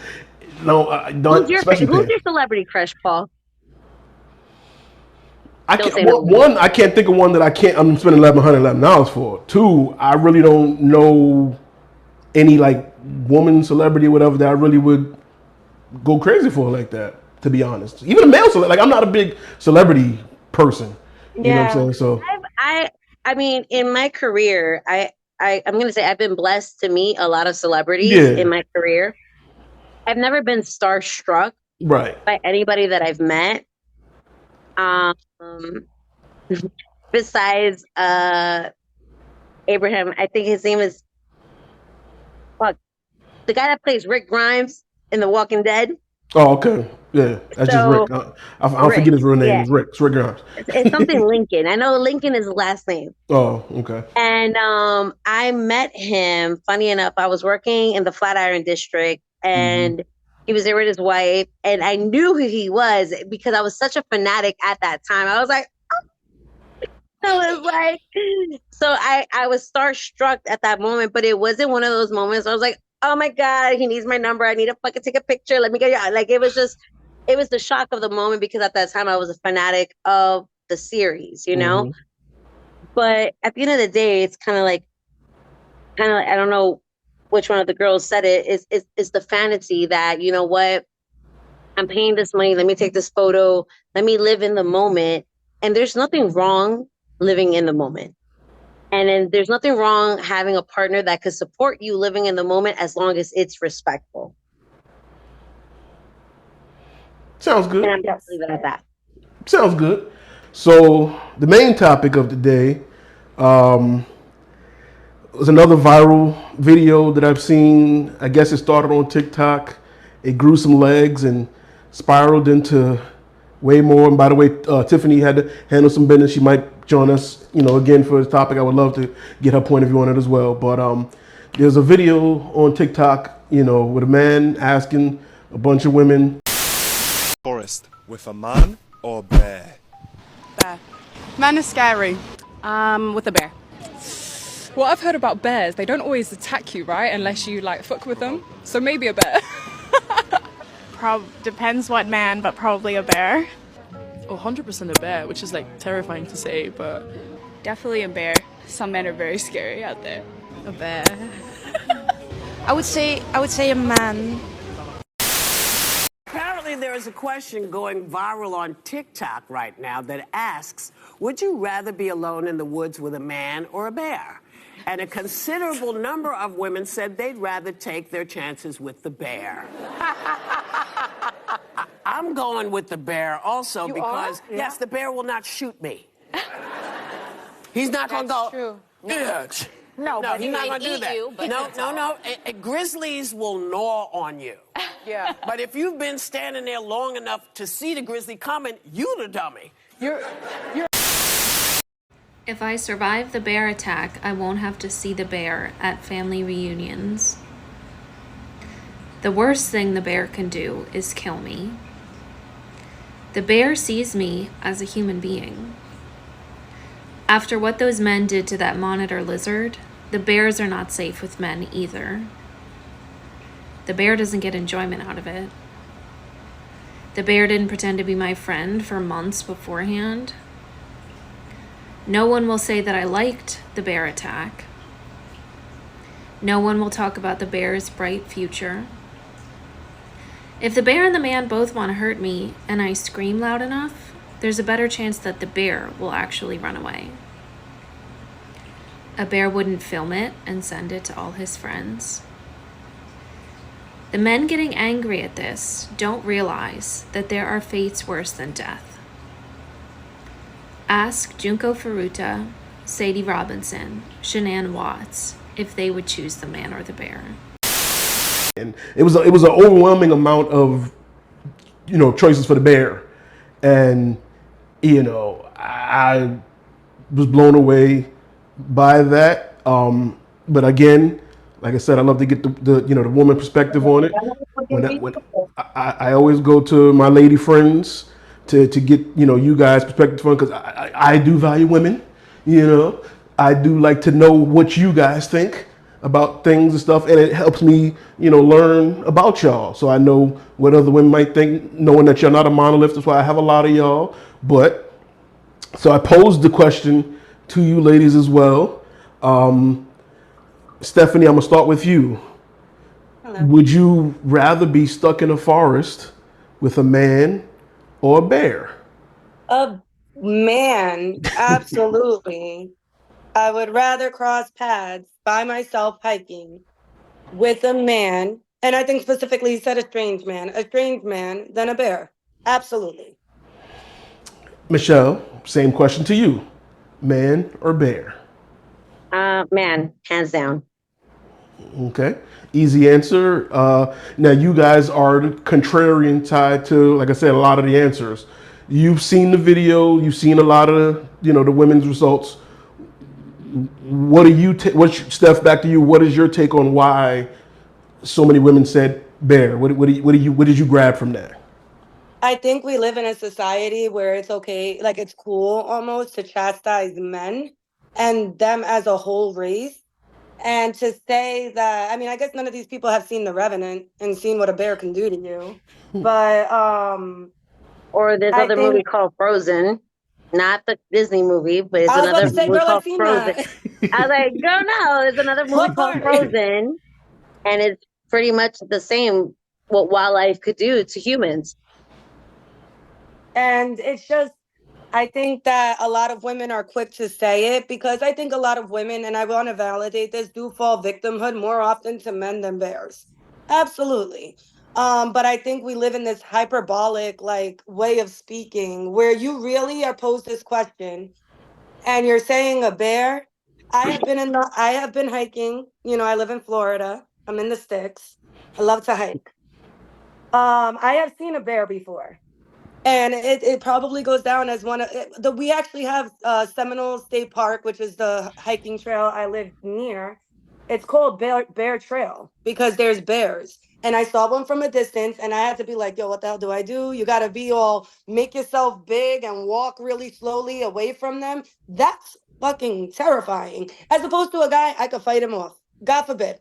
I don't. Who's your celebrity crush, Paul? I Don't can't, say no. one, I can't think of one that I'm spending $1,111 for. Two, I really don't know any like woman celebrity or whatever that I really would go crazy for like that. To be honest, even a male celebrity, like I'm not a big celebrity person. You know what I'm saying? So I mean, in my career, I'm gonna say I've been blessed to meet a lot of celebrities yeah, in my career. I've never been starstruck right. by anybody that I've met. Um, besides Abraham, I think his name is fuck, the guy that plays Rick Grimes in The Walking Dead. Oh, okay. Yeah, that's just So Rick. I don't Rick, forget his real name. yeah, It's Rick. It's Rick Grimes. it's something Lincoln. I know Lincoln is his last name. Oh, okay. And I met him, funny enough, I was working in the Flatiron district and he was there with his wife. And I knew who he was because I was such a fanatic at that time. I was like, so I was starstruck at that moment, but it wasn't one of those moments. I was like, oh my God, he needs my number. I need to fucking take a picture. Let me get you. Like, it was the shock of the moment because at that time I was a fanatic of the series, you know? But at the end of the day, it's kind of like, I don't know which one of the girls said it, is the fantasy that, you know what, I'm paying this money. Let me take this photo. Let me live in the moment. And there's nothing wrong living in the moment. And then there's nothing wrong having a partner that could support you living in the moment as long as it's respectful. Sounds good. And I'm just leaving it at that. Sounds good. So the main topic of the day was another viral video that I've seen. I guess it started on TikTok. It grew some legs and spiraled into way more. And by the way, Tiffany had to handle some business. She might join us, again for this topic. I would love to get her point of view on it as well. But there's a video on TikTok, with a man asking a bunch of women. Forest with a man or a bear? Bear. Men are scary. With a bear. Well, I've heard about bears. They don't always attack you, right? Unless you fuck with them. So maybe a bear. Depends what man, but probably a bear. Oh, 100% a bear, which is terrifying to say, but Definitely a bear. Some men are very scary out there. a bear. I would say a man. Apparently, there is a question going viral on TikTok right now that asks, would you rather be alone in the woods with a man or a bear? And a considerable number of women said they'd rather take their chances with the bear. I'm going with the bear also because, yes, the bear will not shoot me. He's not going to go, true. bitch. No, No, but he's not going to do that. You, but No. Grizzlies will gnaw on you. Yeah. But if you've been standing there long enough to see the grizzly coming, you the dummy. If I survive the bear attack, I won't have to see the bear at family reunions. The worst thing the bear can do is kill me. The bear sees me as a human being. After what those men did to that monitor lizard, the bears are not safe with men either. The bear doesn't get enjoyment out of it. The bear didn't pretend to be my friend for months beforehand. No one will say that I liked the bear attack. No one will talk about the bear's bright future. If the bear and the man both want to hurt me and I scream loud enough, there's a better chance that the bear will actually run away. A bear wouldn't film it and send it to all his friends. The men getting angry at this don't realize that there are fates worse than death. Ask Junko Furuta, Sadie Robinson, Shanann Watts if they would choose the man or the bear. And it was an overwhelming amount of choices for the bear, and I was blown away by that. But again, like I said, I love to get the woman perspective on it. When I always go to my lady friends to get you guys' perspective on it, because I do value women. I do like to know what you guys think about things and stuff, and it helps me learn about y'all, so I know what other women might think, knowing that you're not a monolith. That's why I have a lot of y'all. But So I posed the question to you ladies as well. Stephanie, I'm gonna start with you. Hello. Would you rather be stuck in a forest with a man or a bear? A man, absolutely. I would rather cross paths by myself hiking with a man, and I think specifically he said a strange man than a bear. Absolutely. Michelle, same question to you. Man or bear? Man, hands down. Okay. Easy answer. Now you guys are contrarian tied to, like I said, a lot of the answers. You've seen the video. You've seen a lot of the women's results. What do you? Steph? Back to you. What is your take on why so many women said bear? What did you grab from that? I think we live in a society where it's okay, like it's cool almost to chastise men and them as a whole race. And to say that, I mean, I guess none of these people have seen The Revenant and seen what a bear can do to you. But Or there's I other movie think called Frozen, not the Disney movie, but it's I was about another to say, movie girl, I've called seen Frozen. that. I was like, girl, no, there's another movie What called part? Frozen, and it's pretty much the same what wildlife could do to humans. And it's just, I think that a lot of women are quick to say it because I think a lot of women, and I want to validate this, do fall victimhood more often to men than bears. Absolutely. But I think we live in this hyperbolic like way of speaking where you really are posed this question and you're saying a bear. I have been hiking. You know, I live in Florida. I'm in the sticks. I love to hike. I have seen a bear before. And it probably goes down as one of we actually have Seminole State Park, which is the hiking trail I live near. It's called Bear Trail because there's bears. And I saw one from a distance and I had to be like, yo, what the hell do I do? You got to be all make yourself big and walk really slowly away from them. That's fucking terrifying. As opposed to a guy, I could fight him off. God forbid.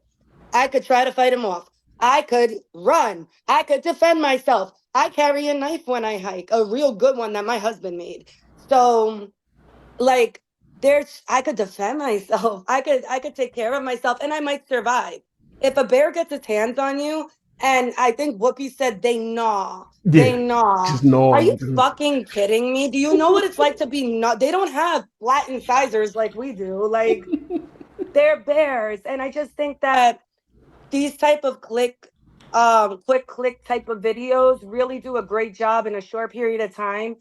I could try to fight him off. I could run. I could defend myself. I carry a knife when I hike, a real good one that my husband made. So, like, I could defend myself. I could take care of myself and I might survive. If a bear gets its hands on you, and I think Whoopi said they gnaw. They Yeah, gnaw. just no Are you on. fucking kidding me? Do you know what it's like to be gnaw? They don't have flat incisors like we do. Like, they're bears. And I just think that these type of quick click type of videos really do a great job in a short period of time.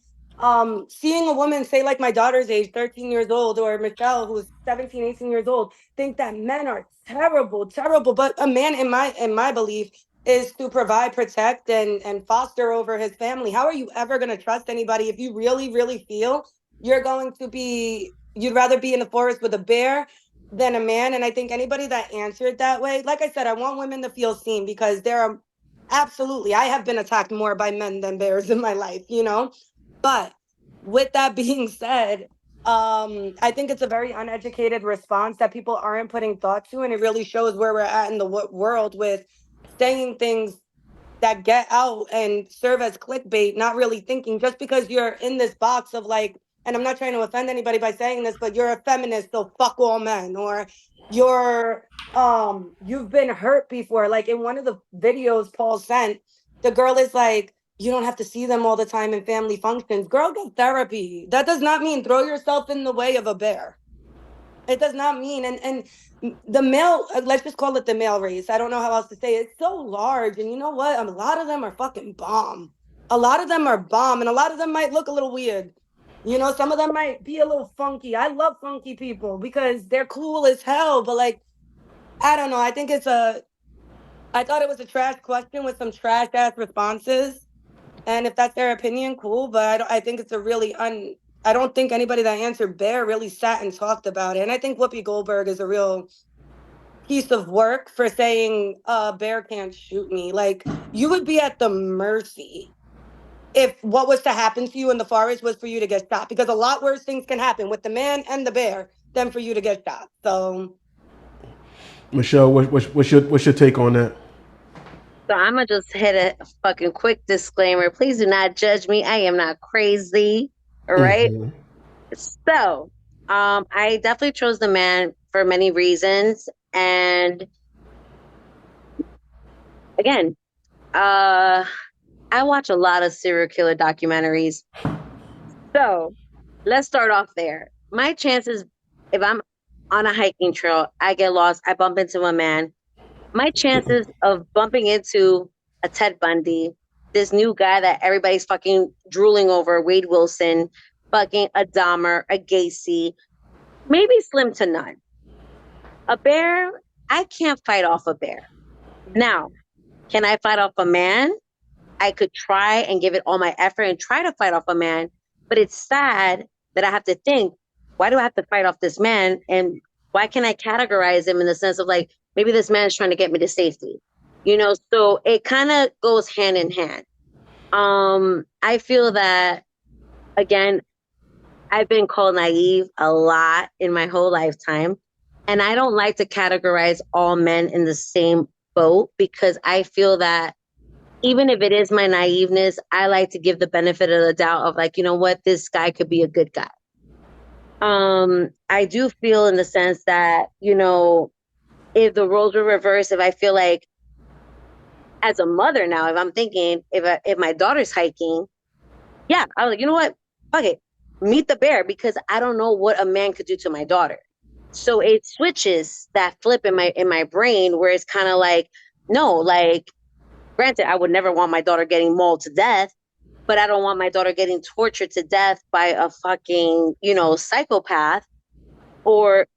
Seeing a woman say like my daughter's age, 13 years old, or Michelle, who's 17, 18 years old, think that men are terrible, terrible. But a man, in my belief, is to provide, protect, and foster over his family. How are you ever going to trust anybody if you really, really feel you'd rather be in the forest with a bear than a man? And I think anybody that answered that way, like I said, I want women to feel seen because there are absolutely, I have been attacked more by men than bears in my life, you know? But with that being said, I think it's a very uneducated response that people aren't putting thought to. And it really shows where we're at in the world with saying things that get out and serve as clickbait, not really thinking just because you're in this box of like, and I'm not trying to offend anybody by saying this, but you're a feminist, so fuck all men, or you've been hurt before. Like in one of the videos Paul sent, the girl is like, you don't have to see them all the time in family functions. Girl, get therapy. That does not mean throw yourself in the way of a bear. It does not mean, and the male, let's just call it the male race. I don't know how else to say it. It's so large, and you know what? A lot of them are fucking bomb. A lot of them are bomb, and a lot of them might look a little weird. You know, some of them might be a little funky. I love funky people because they're cool as hell. But like, I don't know. I thought it was a trash question with some trash ass responses. And if that's their opinion, cool. But I think it's a really I don't think anybody that answered bear really sat and talked about it. And I think Whoopi Goldberg is a real piece of work for saying bear can't shoot me. Like you would be at the mercy if what was to happen to you in the forest was for you to get shot, because a lot worse things can happen with the man and the bear than for you to get shot. So, Michelle, what's your take on that? So I'm gonna just hit a fucking quick disclaimer. Please do not judge me. I am not crazy. All right. Mm-hmm. So, I definitely chose the man for many reasons. And again, I watch a lot of serial killer documentaries. So let's start off there. My chances, if I'm on a hiking trail, I get lost, I bump into a man. My chances of bumping into a Ted Bundy, this new guy that everybody's fucking drooling over, Wade Wilson, fucking a Dahmer, a Gacy, maybe slim to none. A bear, I can't fight off a bear. Now, can I fight off a man? I could try and give it all my effort and try to fight off a man, but it's sad that I have to think, why do I have to fight off this man? And why can I categorize him in the sense of like, maybe this man is trying to get me to safety, you know? So it kind of goes hand in hand. I feel that, again, I've been called naive a lot in my whole lifetime. And I don't like to categorize all men in the same boat because I feel that even if it is my naiveness, I like to give the benefit of the doubt of like, you know what, this guy could be a good guy. I do feel in the sense that, you know, if the roles were reversed, if I feel like as a mother now, if I'm thinking, if my daughter's hiking, yeah, I was like, you know what, fuck it, meet the bear, because I don't know what a man could do to my daughter. So it switches that flip in my brain where it's kind of like, no, like, granted, I would never want my daughter getting mauled to death, but I don't want my daughter getting tortured to death by a fucking, you know, psychopath. Or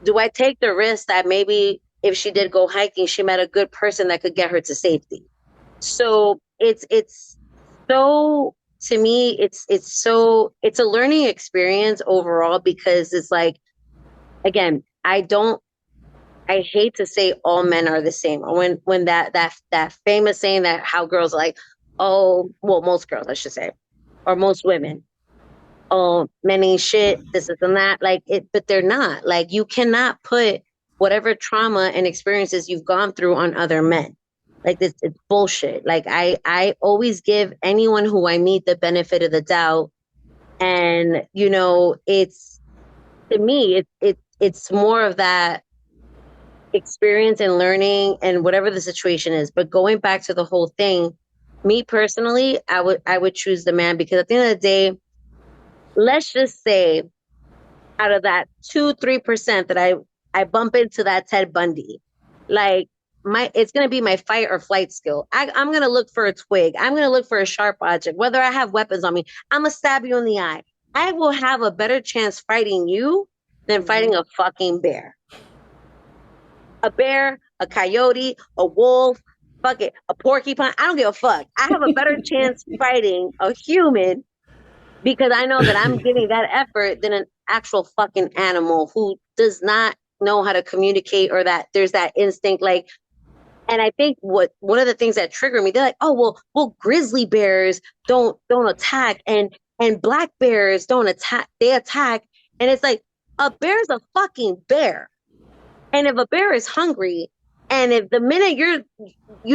do I take the risk that maybe if she did go hiking, she met a good person that could get her to safety? So it's so, to me, it's a learning experience overall, because it's like, again, I hate to say all men are the same. When that famous saying that how girls are like, oh, well, most girls, I should say, or most women, oh, men ain't shit, this and that, like it, but they're not. Like, you cannot put whatever trauma and experiences you've gone through on other men. Like, this, it's bullshit. Like, I always give anyone who I meet the benefit of the doubt. And, you know, it's, to me, it's more of that experience and learning and whatever the situation is. But going back to the whole thing, me personally, I would choose the man, because at the end of the day, let's just say out of that 2-3% that I bump into that Ted Bundy, like, it's gonna be my fight or flight skill. I'm gonna look for a twig. I'm gonna look for a sharp object. Whether I have weapons on me, I'm gonna stab you in the eye. I will have a better chance fighting you than fighting a fucking bear. A bear, a coyote, a wolf, fuck it, a porcupine. I don't give a fuck. I have a better chance fighting a human because I know that I'm giving that effort than an actual fucking animal who does not know how to communicate, or that there's that instinct. Like, and I think one of the things that trigger me, they're like, oh, well, grizzly bears don't attack, and black bears don't attack. They attack, and it's like, a bear's a fucking bear. And if a bear is hungry, and if the minute you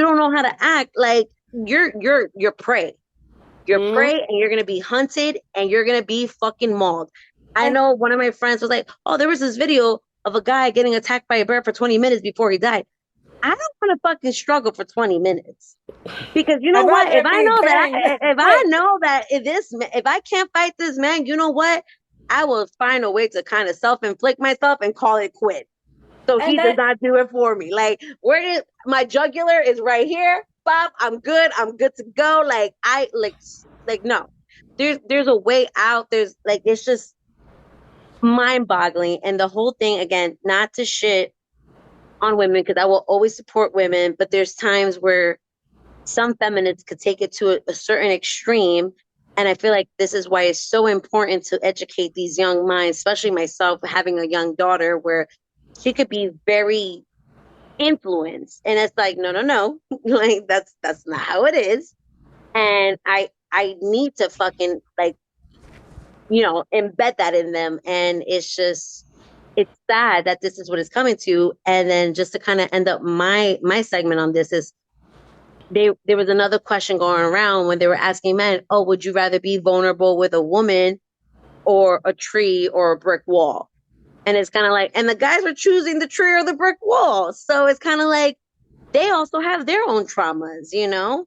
don't know how to act, like, you're prey. You're prey, and you're gonna be hunted, and you're gonna be fucking mauled. I know one of my friends was like, oh, there was this video of a guy getting attacked by a bear for 20 minutes before he died. I don't want to fucking struggle for 20 minutes. Because you know what? If I know that if I can't fight this man, you know what? I will find a way to kind of self-inflict myself and call it quit. So he does not do it for me. Like, my jugular is right here. Bob, I'm good to go. Like, no. There's a way out. There's like, it's just mind-boggling. And the whole thing, again, not to shit on women, because I will always support women, but there's times where some feminists could take it to a certain extreme. And I feel like this is why it's so important to educate these young minds, especially myself, having a young daughter, where she could be very influenced. And it's like, no. Like, that's not how it is. And I need to fucking, like, you know, embed that in them. And it's sad that this is what it's coming to. And then just to kind of end up my segment on this is, there was another question going around when they were asking men, oh, would you rather be vulnerable with a woman or a tree or a brick wall. And it's kind of like, and the guys are choosing the tree or the brick wall. So it's kind of like they also have their own traumas, you know?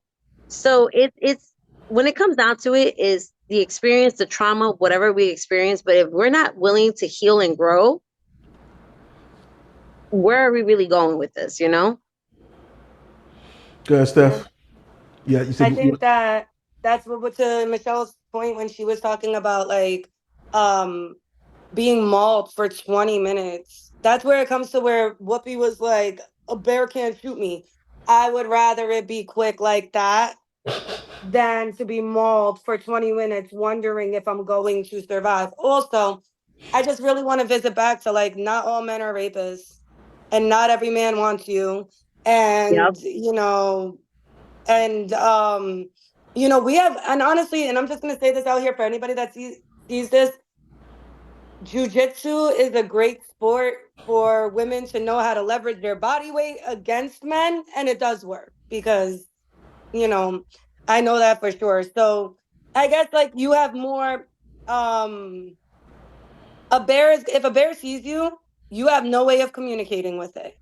So it's when it comes down to it, is the experience, the trauma, whatever we experience. But if we're not willing to heal and grow, where are we really going with this, you know? Go ahead, Steph. Yeah, you said I think that's what to Michelle's point when she was talking about like being mauled for 20 minutes. That's where it comes to where Whoopi was like, a bear can't shoot me. I would rather it be quick like that than to be mauled for 20 minutes wondering if I'm going to survive. Also, I just really want to visit back to like, not all men are rapists and not every man wants you. And, you know, and, you know, we have, and honestly, and I'm just going to say this out here for anybody that sees this, jiu-jitsu is a great sport for women to know how to leverage their body weight against men, and it does work because, you know, I know that for sure. So I guess like you have more if a bear sees you, you have no way of communicating with it.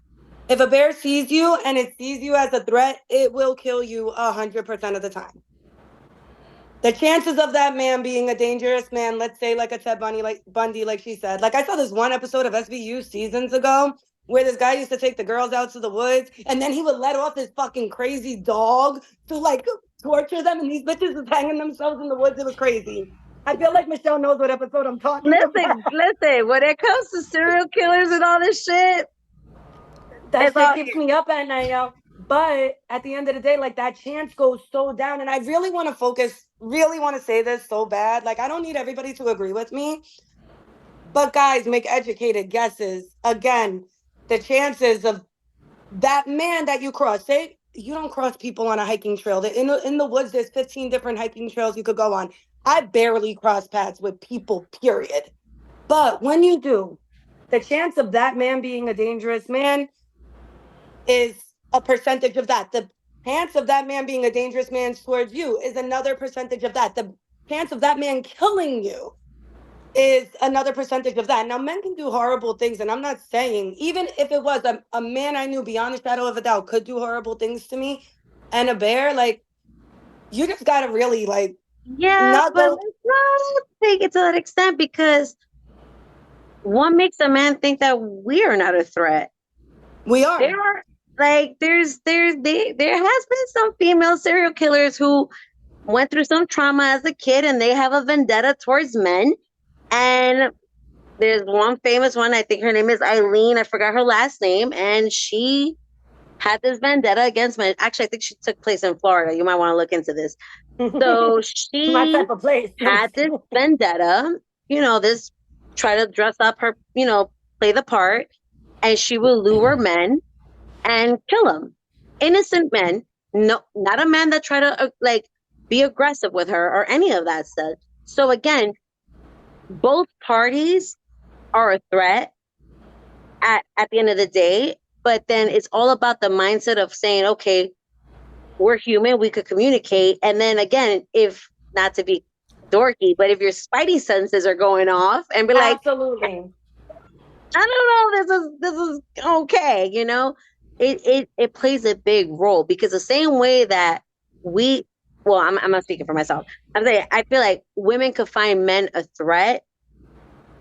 If a bear sees you and it sees you as a threat, it will kill you 100% of the time. The chances of that man being a dangerous man, let's say like a Ted Bundy, like she said. Like I saw this one episode of SVU seasons ago where this guy used to take the girls out to the woods and then he would let off his fucking crazy dog to like torture them, and these bitches was hanging themselves in the woods. It was crazy. I feel like Michelle knows what episode I'm talking about. Listen, when it comes to serial killers and all this shit, that shit keeps me up at night, yo. But at the end of the day, like that chance goes so down. And I really want to focus, really want to say this so bad. Like, I don't need everybody to agree with me. But guys, make educated guesses. Again, the chances of that man that you cross, say you don't cross people on a hiking trail. In the woods, there's 15 different hiking trails you could go on. I barely cross paths with people, period. But when you do, the chance of that man being a dangerous man is a percentage of that. The chance of that man being a dangerous man towards you is another percentage of that. The chance of that man killing you is another percentage of that. Now, men can do horrible things, and I'm not saying, even if it was a man I knew beyond a shadow of a doubt could do horrible things to me, and a bear, like, you just gotta really, like, let's not take it to that extent, because what makes a man think that we are not a threat? We are. There are, like, there has been some female serial killers who went through some trauma as a kid and they have a vendetta towards men. And there's one famous one, I think her name is Eileen, I forgot her last name, and she had this vendetta against men. Actually, I think she took place in Florida. You might want to look into this. So she My type of place. had this vendetta, you know, this try to dress up her, you know, play the part, and she will lure men and kill them. Innocent men, no, not a man that try to like be aggressive with her or any of that stuff. So again, both parties are a threat at the end of the day, but then it's all about the mindset of saying, okay, we're human, we could communicate. And then again, if not to be dorky, but if your spidey senses are going off and be like, absolutely, I don't know, this is okay, you know, it plays a big role, because the same way that I'm not speaking for myself. I'm saying I feel like women could find men a threat.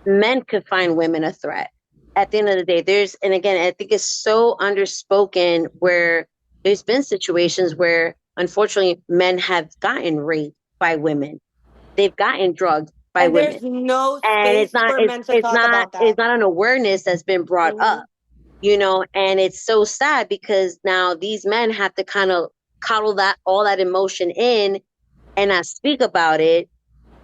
Men could find women a threat. At the end of the day, and again, I think it's so underspoken where there's been situations where unfortunately men have gotten raped by women. They've gotten drugged by women. There's no space for men to talk about that. It's not an awareness that's been brought up, you know, and it's so sad because now these men have to kind of coddle all that emotion in and not speak about it.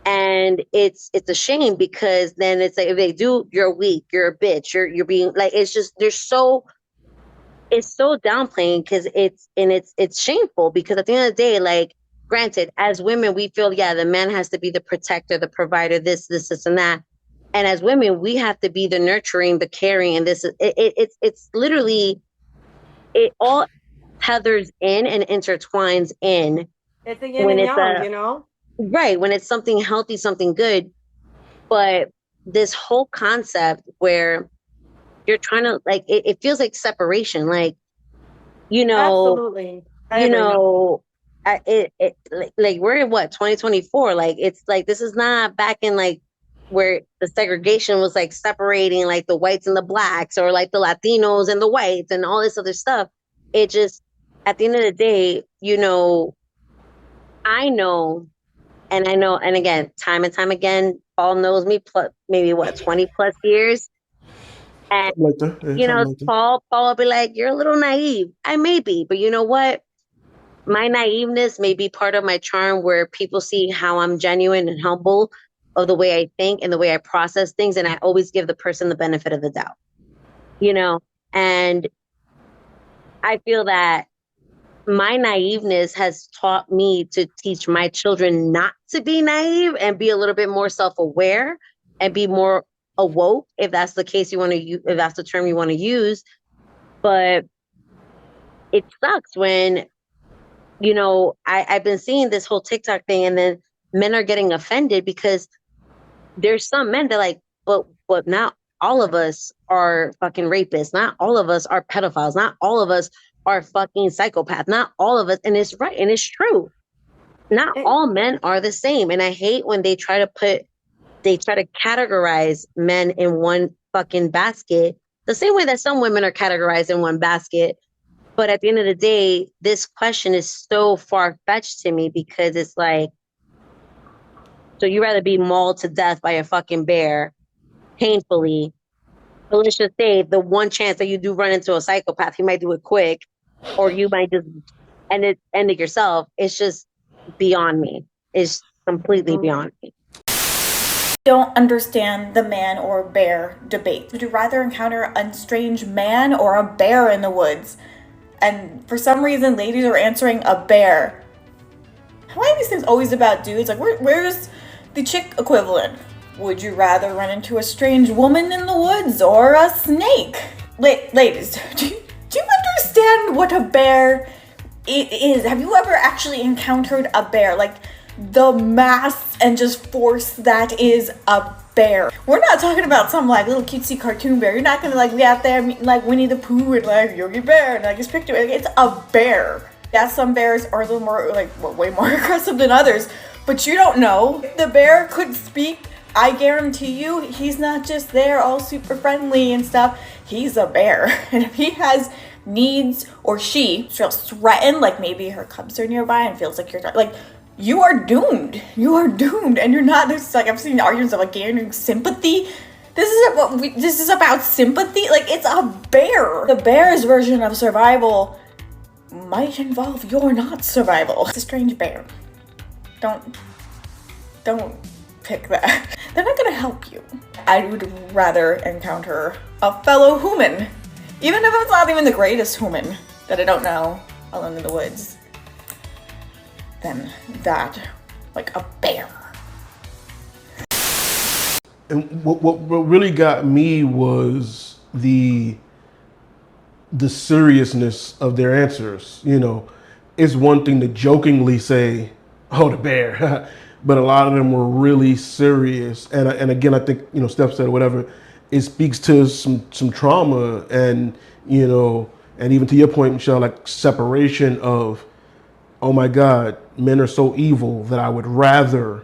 And it's a shame, because then it's like, if they do, you're weak, you're a bitch, you're being like, it's just, it's so downplaying, because it's shameful, because at the end of the day, like, granted, as women, we feel, the man has to be the protector, the provider, this and that. And as women, we have to be the nurturing, the caring, and it's literally, it all tethers in and intertwines in. It's a yin and yang, you know? Right. When it's something healthy, something good. But this whole concept where you're trying to like, it feels like separation. Like, Absolutely. I you agree. know, like we're in what 2024. Like it's like this is not back in like where the segregation was like separating like the whites and the blacks, or like the Latinos and the whites and all this other stuff. It just at the end of the day, I know, and I know, and again, time and time again, Paul knows me plus maybe what 20 plus years. And Something like that. Yeah, something like that. Paul will be like, "You're a little naive." I may be, but you know what? My naiveness may be part of my charm, where people see how I'm genuine and humble of the way I think and the way I process things, and I always give the person the benefit of the doubt. And I feel that my naiveness has taught me to teach my children not to be naive and be a little bit more self-aware and be more awoke, if that's the case you want to use, if that's the term you want to use. But it sucks when, I've been seeing this whole TikTok thing, and then men are getting offended because there's some men that like, but not all of us are fucking rapists. Not all of us are pedophiles. Not all of us are fucking psychopaths. Not all of us. And it's right. And it's true. Not all men are the same. And I hate when they try to categorize men in one fucking basket, the same way that some women are categorized in one basket. But at the end of the day, this question is so far-fetched to me, because it's like, so you rather be mauled to death by a fucking bear painfully, but let's just say the one chance that you do run into a psychopath, you might do it quick, or you might just end it yourself. It's just beyond me. It's completely beyond me. Don't understand the man or bear debate. Would you rather encounter a strange man or a bear in the woods? And for some reason, ladies are answering a bear. Why are these things always about dudes? Like, where's the chick equivalent? Would you rather run into a strange woman in the woods or a snake? Ladies, do you understand what a bear is? Have you ever actually encountered a bear? Like, the mass and just force that is a bear. We're not talking about some like little cutesy cartoon bear. You're not gonna like be out there like Winnie the Pooh and like Yogi Bear and like his picture. It's a bear. Yeah, some bears are a little more like way more aggressive than others, but you don't know. If the bear could speak, I guarantee you he's not just there all super friendly and stuff. He's a bear. And if he has needs, or she feels threatened, like maybe her cubs are nearby and feels like you're like, you are doomed. You are doomed. And you're not just like, I've seen arguments of like gaining sympathy. This is about sympathy. Like, it's a bear. The bear's version of survival might involve your not survival. It's a strange bear. Don't pick that. They're not gonna help you. I would rather encounter a fellow human, even if it's not even the greatest human that I don't know alone in the woods, than that, like a bear. And what really got me was the seriousness of their answers. It's one thing to jokingly say, "Oh, the bear," but a lot of them were really serious. And again, I think Steph said whatever. It speaks to some trauma, and and even to your point, Michelle, like separation of, oh my God, men are so evil that I would rather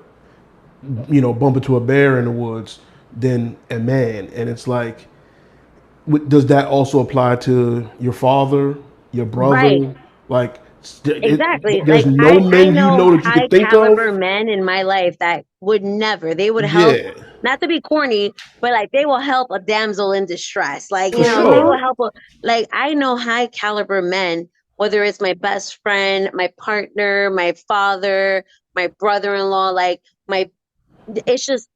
bump into a bear in the woods than a man. And it's like, does that also apply to your father, your brother? Right. Like, exactly. There's like no men I know that you could think high-caliber of. men in my life that would never. They would help. Yeah. Not to be corny, but like they will help a damsel in distress. Like For sure. they will help. Like I know high-caliber men. Whether it's my best friend, my partner, my father, my brother-in-law, like it's just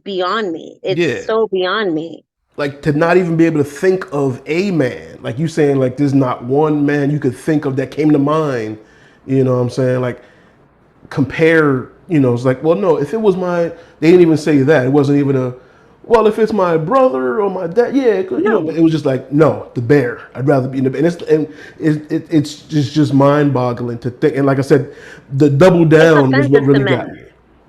beyond me. It's so beyond me. Like, to not even be able to think of a man, like you saying, like there's not one man you could think of that came to mind. You know what I'm saying? Like, compare, it's like, well, no, if it was they didn't even say that. It wasn't even well, if it's my brother or my dad, yeah, but it was just like, no, the bear. I'd rather be in the bear. It's just mind-boggling to think. And like I said, the double down is what really got me.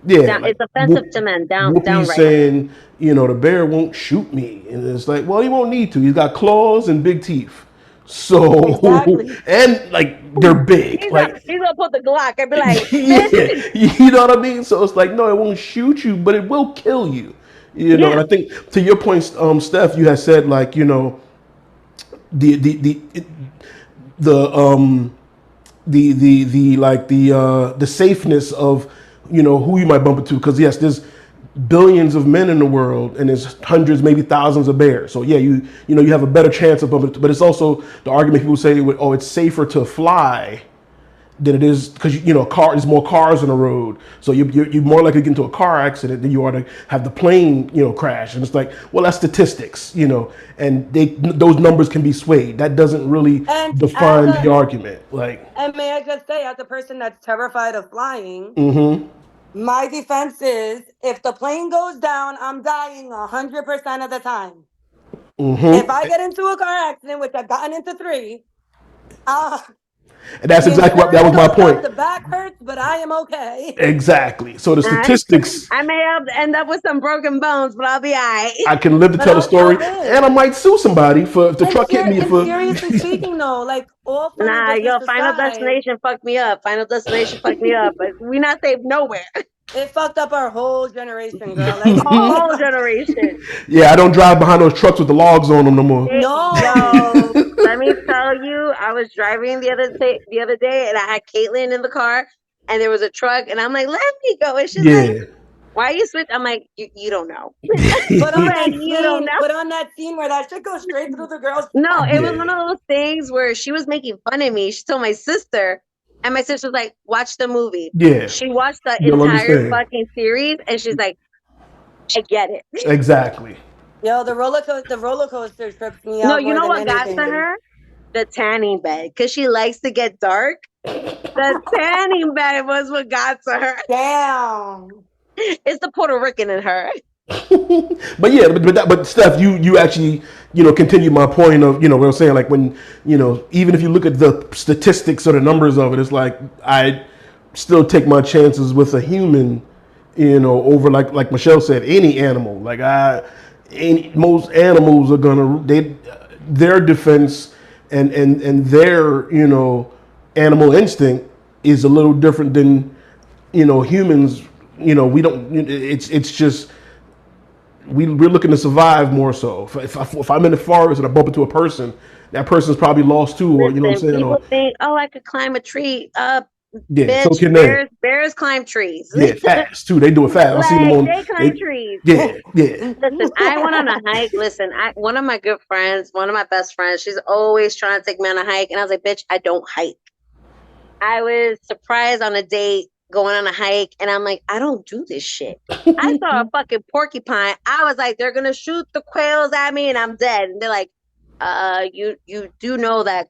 Yeah, like It's offensive to men. Whoopi's Downright. saying, the bear won't shoot me, and it's like, well, he won't need to. He's got claws and big teeth, so Exactly. and like they're big, like He's gonna put the Glock and be like, yeah, you know what I mean. So it's like, no, it won't shoot you, but it will kill you. And I think to your point, Steph, you had said like, the the safeness of who you might bump into, because yes, there's billions of men in the world and there's hundreds, maybe thousands of bears. So yeah, you have a better chance of bumping into, but it's also the argument people say, oh, it's safer to fly than it is, because there's more cars on the road, so you're more likely to get into a car accident than you are to have the plane crash. And it's like, well, that's statistics, and those numbers can be swayed. That doesn't really define the argument. Like, and may I just say, as a person that's terrified of flying, my defense is, if the plane goes down, I'm dying 100% of the time. If I get into a car accident, which I've gotten into 3, and that's exactly what that was my point. The back hurts, but I am okay. Exactly. So the statistics. I may have to end up with some broken bones, but I'll be alright. I can live to tell the story, and I might sue somebody for if the truck hit me. For seriously speaking, though, like all Final Destination fucked me up. Final Destination fucked me up, but we not safe nowhere. It fucked up our whole generation, girl. Like whole generation. Yeah, I don't drive behind those trucks with the logs on them no more. No. Let me tell you, I was driving the other day, and I had Caitlin in the car, and there was a truck, and I'm like, "Let me go." And she's like, "Why are you switch?" I'm like, "You don't know." But on that scene where that shit goes straight through the girl's. No, it was one of those things where she was making fun of me. She told my sister. And my sister was like, watch the movie. Yeah. She watched the entire fucking series, and she's like, I get it. Exactly. Yo, the roller coaster trips me out. No, you know what got to her? The tanning bed. Because she likes to get dark. The tanning bed was what got to her. Damn. It's the Puerto Rican in her. but Steph, you actually continue my point of what I'm saying, like when even if you look at the statistics or the numbers of it, it's like I still take my chances with a human over like Michelle said, any animal. Like most animals are gonna their defense and their animal instinct is a little different than humans. We don't. It's just. We're looking to survive more so. If I'm in the forest and I bump into a person, that person's probably lost too, or you know what I'm saying. People think, oh, I could climb a tree. Yeah, bitch, so can they. Bears climb trees. Yeah, fast too. They do it fast. Like, I see them on. They climb trees. Yeah. Listen, I went on a hike. Listen, one of my good friends, one of my best friends, she's always trying to take me on a hike, and I was like, bitch, I don't hike. I was surprised on a date going on a hike, and I'm like, I don't do this shit. I saw a fucking porcupine. I was like, they're gonna shoot the quails at me and I'm dead. And they're like, you do know that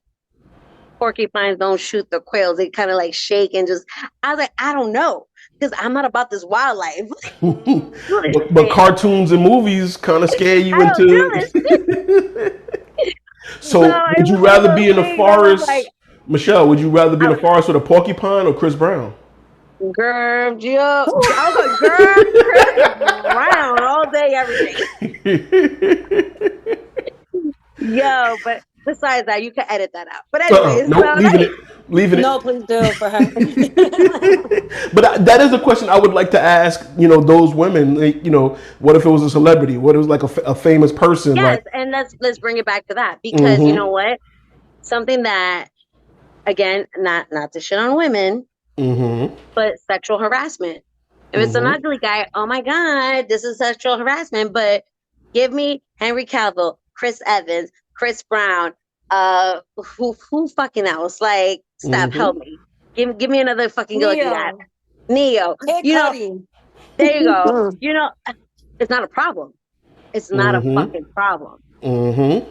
porcupines don't shoot the quails. They kind of like shake and just. I was like, I don't know, because I'm not about this wildlife. but cartoons and movies kind of scare you into. So would you rather be in the forest, Michelle? Would you rather be in the forest with a porcupine or Chris Brown? Girl, I was like, girl, Chris Brown all day, every day. Yo, but besides that, you can edit that out. But anyways, leaving it. No, please do for her. But that is a question I would like to ask. Those women. What if it was a celebrity? What if it was like a famous person? Yes, and let's bring it back to that, because you know what? Something that, again, not to shit on women. But sexual harassment. If it's an ugly guy, oh my God, this is sexual harassment. But give me Henry Cavill, Chris Evans, Chris Brown, who fucking else? Like, stop, help me. Give me another fucking good looking guy. Neo. There you go. It's not a problem. It's not a fucking problem. And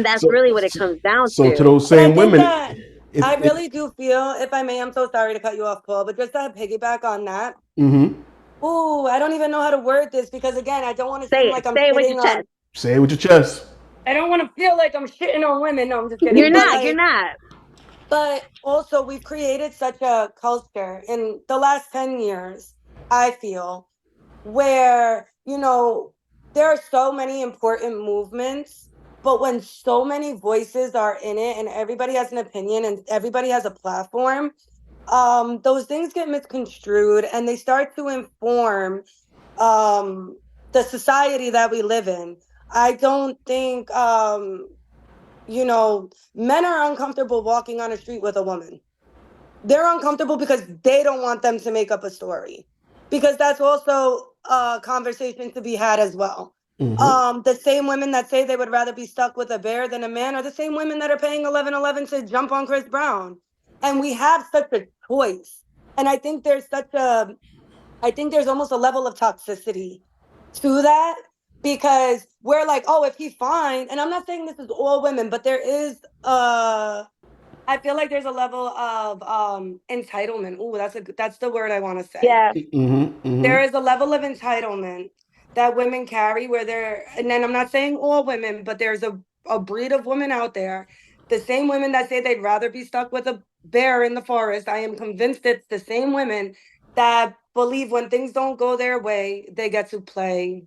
that's really what it comes down to. So to those same women. I really do feel, if I may, I'm so sorry to cut you off, Paul, but just to piggyback on that. Ooh, I don't even know how to word this, because again, I don't want to seem like I'm shitting on. Say it with your chest. I don't want to feel like I'm shitting on women. No, I'm just kidding. You're not. But also, we've created such a culture in the last 10 years I feel, where, you know, there are so many important movements, but when so many voices are in it and everybody has an opinion and everybody has a platform, those things get misconstrued and they start to inform the society that we live in. I don't think, you know, men are uncomfortable walking on a street with a woman. They're uncomfortable because they don't want them to make up a story, because that's also a conversation to be had as well. The same women that say they would rather be stuck with a bear than a man are the same women that are paying 11.11 to jump on Chris Brown. And we have such a choice. And I think there's almost a level of toxicity to that, because we're like, oh, if he's fine. And I'm not saying this is all women, but there is I feel like there's a level of entitlement. Ooh, that's the word I want to say. Yeah. There is a level of entitlement that women carry and then I'm not saying all women, but there's a breed of women out there, the same women that say they'd rather be stuck with a bear in the forest. I am convinced it's the same women that believe when things don't go their way, they get to play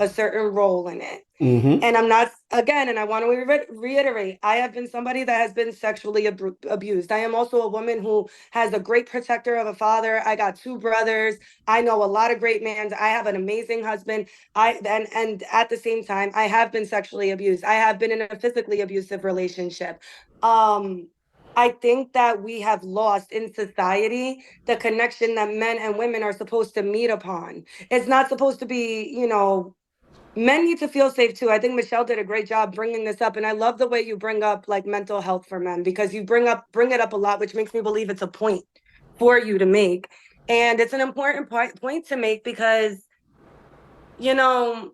a certain role in it. And I'm not, again, and I want to reiterate, I have been somebody that has been sexually abused. I am also a woman who has a great protector of a father. I got 2 brothers. I know a lot of great men. I have an amazing husband. And at the same time, I have been sexually abused. I have been in a physically abusive relationship. I think that we have lost in society the connection that men and women are supposed to meet upon. It's not supposed to be, you know, men need to feel safe too. I think Michelle did a great job bringing this up. And I love the way you bring up like mental health for men, because you bring it up a lot, which makes me believe it's a point for you to make. And it's an important point to make because, you know,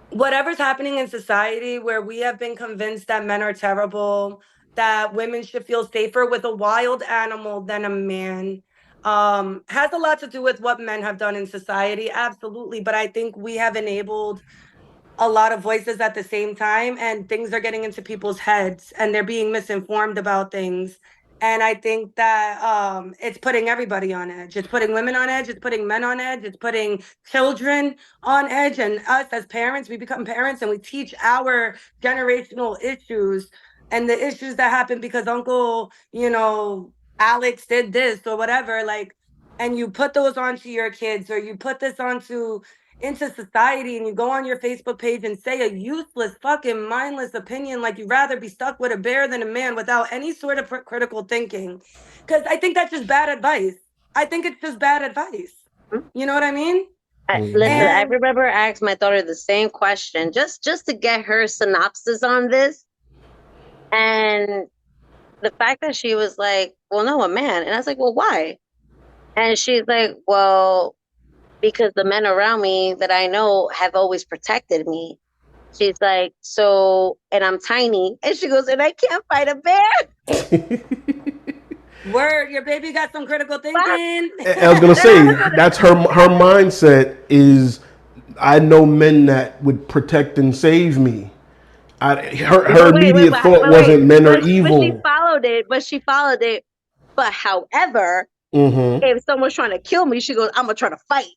whatever's happening in society where we have been convinced that men are terrible, that women should feel safer with a wild animal than a man, has a lot to do with what men have done in society. Absolutely. But I think we have enabled a lot of voices at the same time, and things are getting into people's heads and they're being misinformed about things. And I think that it's putting everybody on edge. It's putting women on edge. It's putting men on edge. It's putting children on edge. And us as parents, we become parents and we teach our generational issues and the issues that happen because Uncle, you know, Alex did this or whatever. Like, and you put those onto your kids, or you put this into society, and you go on your Facebook page and say a useless, fucking mindless opinion like you'd rather be stuck with a bear than a man without any sort of critical thinking. Because I think that's just bad advice. I think it's just bad advice. You know what I mean? Listen, I remember I asked my daughter the same question just to get her synopsis on this. And the fact that she was like, well, no, a man. And I was like, well, why? And she's like, well, because the men around me that I know have always protected me. She's like, so, and I'm tiny. And she goes, and I can't fight a bear. Word, your baby got some critical thinking. I was gonna say that's her mindset is, I know men that would protect and save me. Her immediate thought wasn't men are evil. But she followed it. But however, if someone's trying to kill me, she goes, I'm gonna try to fight.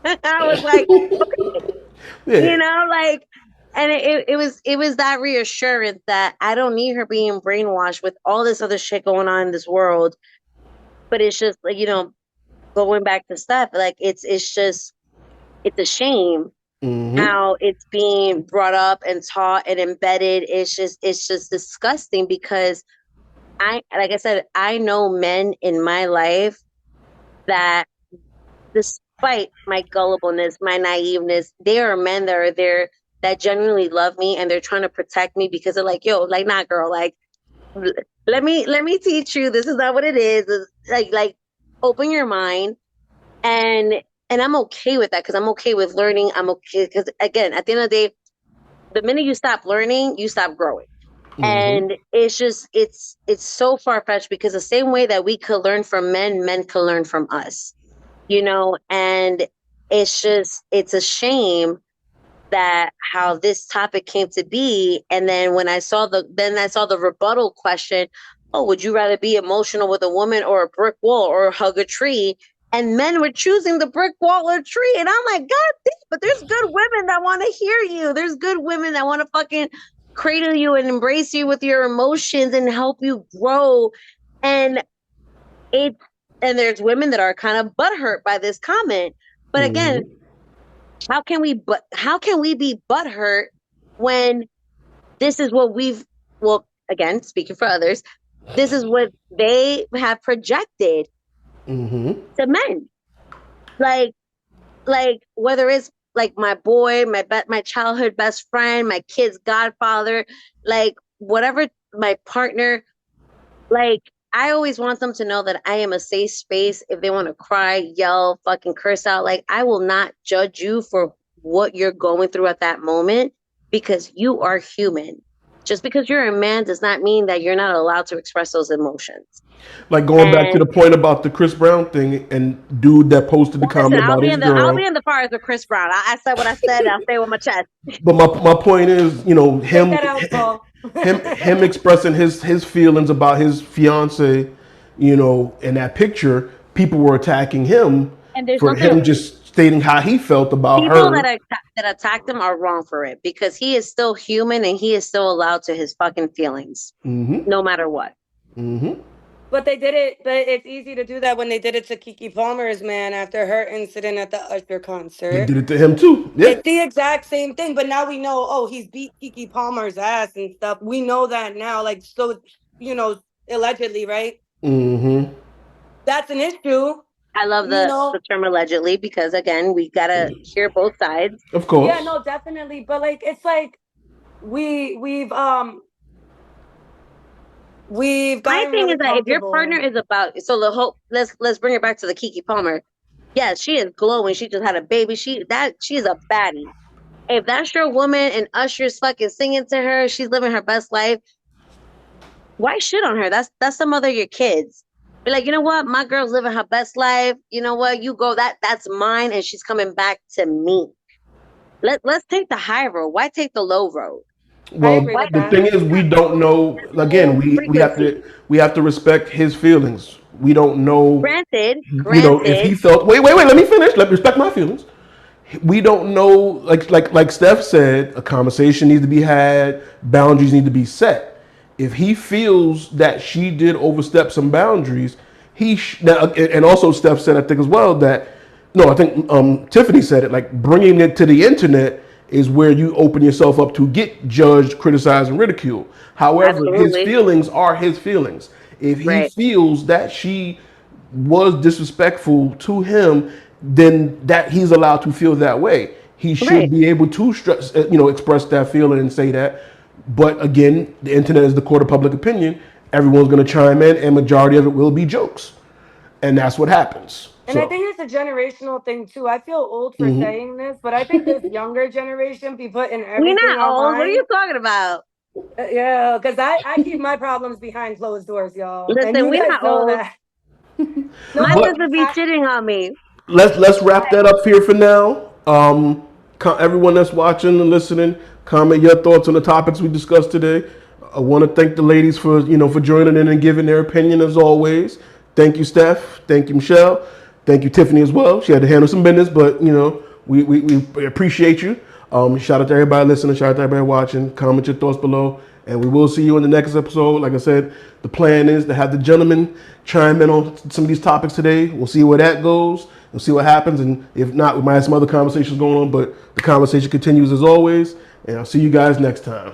I was like, okay. Yeah. You know, like, and it was that reassurance that I don't need her being brainwashed with all this other shit going on in this world. But it's just like, you know, going back to stuff, like it's a shame how it's being brought up and taught and embedded. It's just disgusting, because like I said, I know men in my life that, despite my gullibleness, my naiveness, there are men that are there that genuinely love me and they're trying to protect me, because they're like, yo, like, nah, girl, like, let me teach you. This is not what it is. It's like, open your mind. And I'm okay with that, because I'm okay with learning. I'm okay, because again, at the end of the day, the minute you stop learning, you stop growing. And it's just, it's so far-fetched, because the same way that we could learn from men could learn from us, you know. And it's a shame that how this topic came to be. And then when I saw the rebuttal question, oh, would you rather be emotional with a woman or a brick wall or hug a tree? and men were choosing the brick wall or tree. And I'm like, God damn, but there's good women that want to hear you. There's good women that want to fucking cradle you and embrace you with your emotions and help you grow. And there's women that are kind of butthurt by this comment. But again, how can we be butthurt when this is what again, speaking for others, this is what they have projected to men. Like whether it's like my boy, my childhood best friend, my kid's godfather, like whatever, my partner, like I always want them to know that I am a safe space. If they want to cry, yell, fucking curse out, like I will not judge you for what you're going through at that moment, because you are human. Just because you're a man does not mean that you're not allowed to express those emotions. Like going back to the point about the Chris Brown thing and dude that posted the comment about his girl. I'll be in the fires with Chris Brown. I said what I said. I'll say with my chest. But my point is, you know, him expressing his feelings about his fiance, you know, in that picture, people were attacking him for him just stating how he felt about her. People that attacked him are wrong for it, because he is still human and he is still allowed to his fucking feelings, no matter what. But they did it. But it's easy to do that when they did it to Keke Palmer's man after her incident at the Usher concert. They did it to him too. Yeah. It's the exact same thing. But now we know, oh, he's beat Keke Palmer's ass and stuff. We know that now. Like, so, you know, allegedly, right? That's an issue. I love the term allegedly, because again, we gotta hear both sides. Of course. Yeah, no, definitely. But like, it's like we've my thing is that if your partner is about, so the whole, let's bring it back to the Keke Palmer. Yes, she is glowing. She just had a baby. She's a baddie. If that's your woman and Usher's fucking singing to her, she's living her best life, why shit on her? That's the mother of your kids. Be like, you know what? My girl's living her best life. You know what? You go, that's mine, and she's coming back to me. Let's take the high road. Why take the low road? Well, the thing is, we don't know. Again, we have to respect his feelings. We don't know. Granted. You know, if he felt. Wait. Let me finish. Let me respect my feelings. We don't know. Like Steph said, a conversation needs to be had. Boundaries need to be set. If he feels that she did overstep some boundaries, and also Steph said, I think as well that I think Tiffany said it. Like bringing it to the internet is where you open yourself up to get judged, criticized, and ridiculed. However, his feelings are his feelings. If he feels that she was disrespectful to him, then that he's allowed to feel that way. He should be able to express that feeling and say that. But again, the internet is the court of public opinion. Everyone's going to chime in, and majority of it will be jokes, and that's what happens. And I think it's a generational thing too. I feel old for saying this, but I think this younger generation be putting everything We're not old. online. What are you talking about? Yeah, because I keep my problems behind closed doors, y'all. Listen, we're not old. My sister be shitting on me. Let's wrap that up here for now. Everyone that's watching and listening, comment your thoughts on the topics we discussed today. I want to thank the ladies for joining in and giving their opinion as always. Thank you, Steph. Thank you, Michelle. Thank you, Tiffany, as well. She had to handle some business, but we appreciate you. Shout out to everybody listening. Shout out to everybody watching. Comment your thoughts below, and we will see you in the next episode. Like I said, the plan is to have the gentlemen chime in on some of these topics today. We'll see where that goes. We'll see what happens, and if not, we might have some other conversations going on. But the conversation continues as always, and I'll see you guys next time.